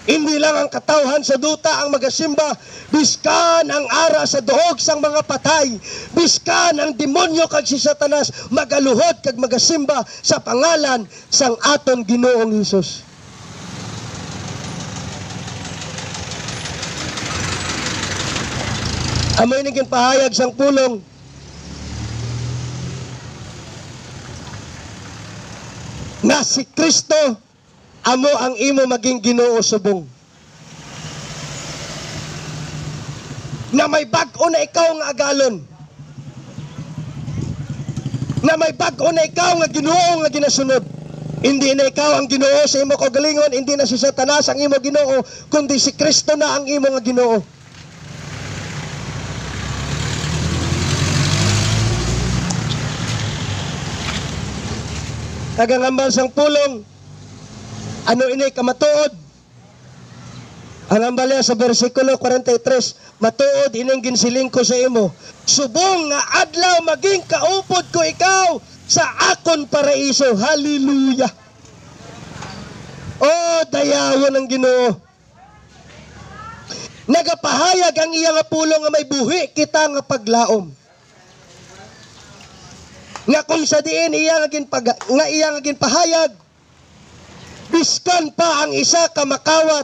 hindi lang ang katawhan sa duta ang magasimba, biskan ang ara sa duhog sang mga patay, biskan ang demonyo kag si Satanas magaluhod kag magasimba sa pangalan sang aton Ginoong Hesus. Amoy naging pahayag sang pulong na si Kristo amo ang imo maging Ginoo subong. Na may bag-o na ikaw nga agalon. Na may bag-o na ikaw nga Ginoo nga ginasunod. Hindi na ikaw ang Ginoo sa imo kaugalingon, hindi na si Satanas ang imo Ginoo, kundi si Kristo na ang imo nga Ginoo. Nagangambal sang pulong, ano ini kamatuod? Ang ambalya sa versikulo 43, matuod ining ginsiling ko sa imo, subong nga adlaw maging kaupod ko ikaw sa akon paraiso. Hallelujah! Oh, dayawon ang Ginoo. Nagapahayag ang iya nga pulong nga may buhi kita nga paglaom. Nga kung sa diin iya nga ginpahayag, biskan pa ang isa ka makawat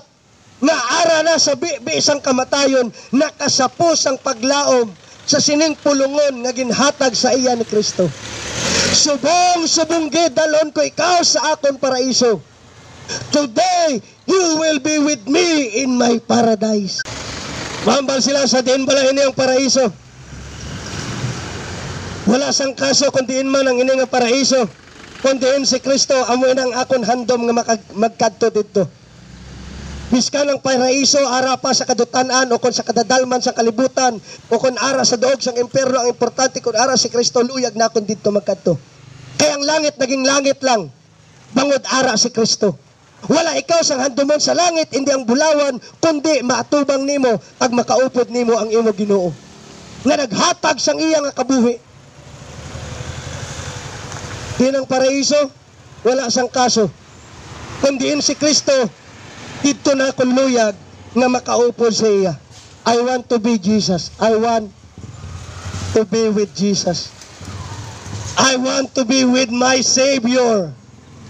nga ara na sa isang kamatayon, nakasapos ang paglaom sa sining pulungon nga ginhatag sa iya ni Kristo. Subong gid dalon ko ikaw sa akon paraiso. Today you will be with me in my paradise. Mambal sila sa diin bala ini ang paraiso. Wala sang kaso kundiin man ang ini nga paraiso, kundiin si Kristo amo nang akon handom nga magkadto didto. Biskan ang paraiso ara pa sa kadutanan o kon sa kadadalman sa kalibutan o kon ara sa duog sang impierno, ang importante kun ara si Kristo luyag na kon didto magkadto. Kaya ang langit naging langit lang bangod ara si Kristo. Wala ikaw sang handomon sa langit, hindi ang bulawan, kundi maatubang nimo pag makaupod nimo ang imo Ginoo nga naghatag sang iya nga kabuhi. Dinang paraiso, wala sang kaso. Kundiin si Kristo, dito na akong luyag na makaupod sa iya. I want to be Jesus. I want to be with Jesus. I want to be with my Savior.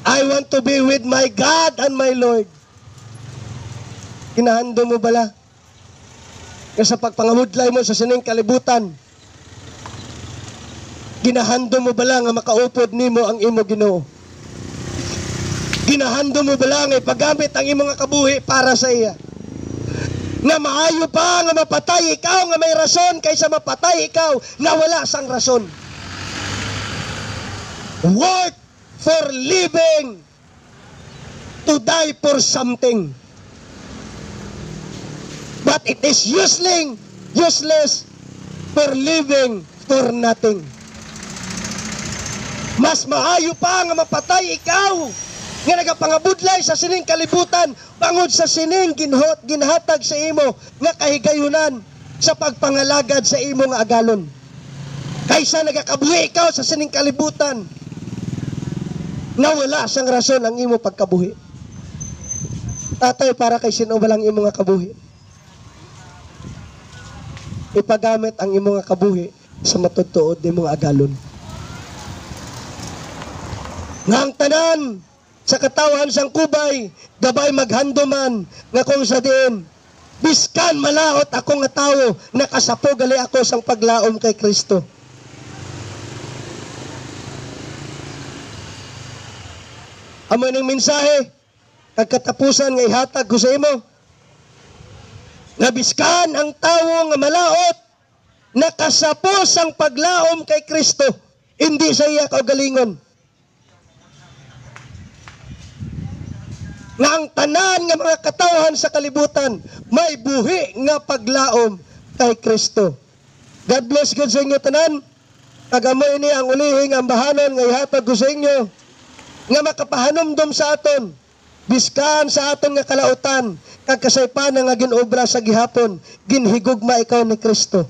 I want to be with my God and my Lord. Kinahando mo bala? Kasi sa pagpangamudlay mo sa sining kalibutan, ginahando mo bala nga makaupod nimo ang imo Ginoo? Ginahando mo bala nga ipagamit ang imo nga kabuhi para sa iya? Nga maayo pa nga mapatay ikaw nga may rason kaysa mapatay ikaw na wala sang rason. Work for living, to die for something. But it is useless for living for nothing. Mas maayo pa nga mapatay ikaw nga nagapangabudlay sa sining kalibutan bangod sa sining ginhatag sa imo nga kahigayunan sa pagpangalagad sa imo nga agalon. Kaysa nagakabuhi ikaw sa sining kalibutan, na wala siyang rason ang imo pagkabuhi. Tatay, para kay sino ba lang imo nga kabuhi? Ipagamit ang imo nga kabuhi sa matudtuod ni mga agalon. Nga ang tanan sa katawan sang kubay, gabay maghanduman nga kung sa diin, biskan malaot ako nga tawo, nakasapo gali ako sang paglaom kay Kristo. Amo ning mensahe katapusan nga ihatag ko sa imo. Nabiskan ang tawo nga malaot, nakasapos ang paglaom kay Kristo, hindi sa iya kaugalingon. Nga ang tanan nga mga katawhan sa kalibutan, may buhi nga paglaom kay Kristo. God bless God sa inyo tanan. Kagamo ini ang ulihing ambahanon nga ihatag ko sa inyo, nga makapahanumdom sa aton, biskan sa aton nga kalautan, kag kasaypan nga ginobra sa gihapon, ginhigugma ikaw ni Kristo.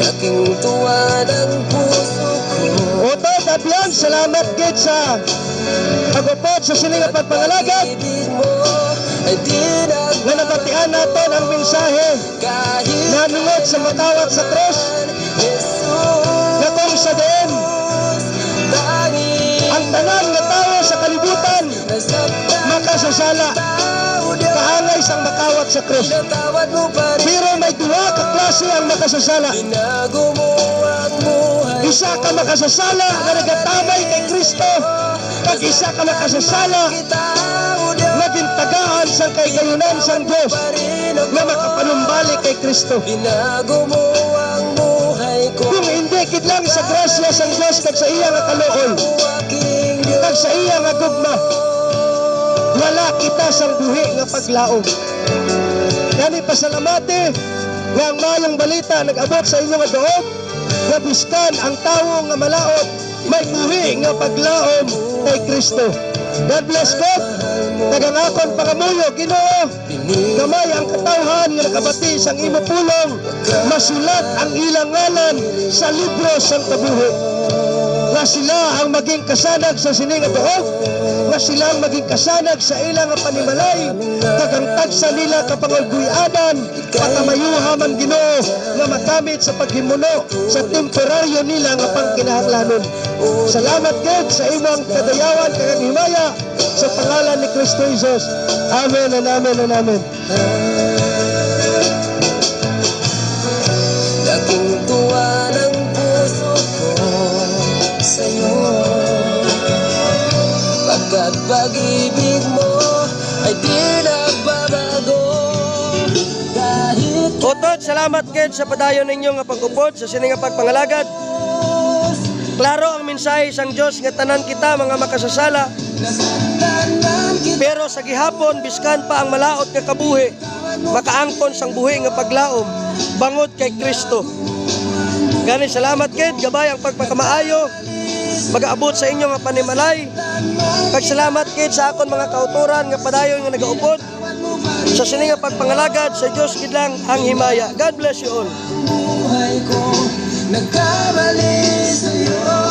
Aking tuwa ng puso ko.
Oto, Dabian, salamat gid sa pagupod sa sining nga pagpangalagad.
Ibig mo ay di
Nga nabatian naton ang mensahe na nungod sa matawat sa krus, nga kung sa diin, ang tanan nga tawo sa kalibutan makasasala, kahangay sang makawat sa krus. Pero may duwa ka klase ang makasasala. Isa ka makasasala nga nagatamay kay Kristo, pag isa ka makasasala naging tagaan sa kaigayunan sang Diyos nga makapanumbalik kay Kristo. Kung hindi kid lang sa grasya sang Diyos kag sa iya nga kaluoy, kag sa iya nga gugma, wala kita sang buhi nga paglaom. Gani pasalamati nga ang mayong balita nag-abot sa inyo nga duog, nga biskan ang tawo nga malaot, may buhi nga paglaom kay Kristo. God bless God. Nagangakon pangamuyo, Ginoo, gamay ang katawhan nga nakabati sang imo pulong, masulat ang ilang ngalan sa libro sang kabuhi. Nga sila ang maging kasanag sa sining nga duog, nga silang maging kasanag sa ilang panimalay, kagang tagsa nila kapangulguyanan, patamayuha man Ginoo, nga makamit sa paghimuno sa temporaryo nila nga pangkinahanglanon. Salamat God sa imong kadayawan kagang himaya sa pangalan ni Kristo Jesus. Amen and amen and amen.
Laking tuwa ng puso ko sa'yo, pagkat pag-ibig mo ay di nagbabago. Kahit
Otod, salamat God sa padayon ninyo nga pagupod sa sining nga pagpangalagad. Klaro ang mensahe sang Dios nga tanan kita mga makasasala, pero sa gihapon biskan pa ang malaot nga kabuhi, makaangkon sang buhi nga paglaom bangod kay Kristo. Gani salamat kid, gabay ang pagpakamaayo mag-aabot sa inyo nga panimalay. Pagsalamat kid sa akon mga kauturan nga padayon nga nagaupod sa sining nga pagpangalagad sa Dios gid lang ang himaya. God bless you all.
buhay ko nagkamali sa'yo.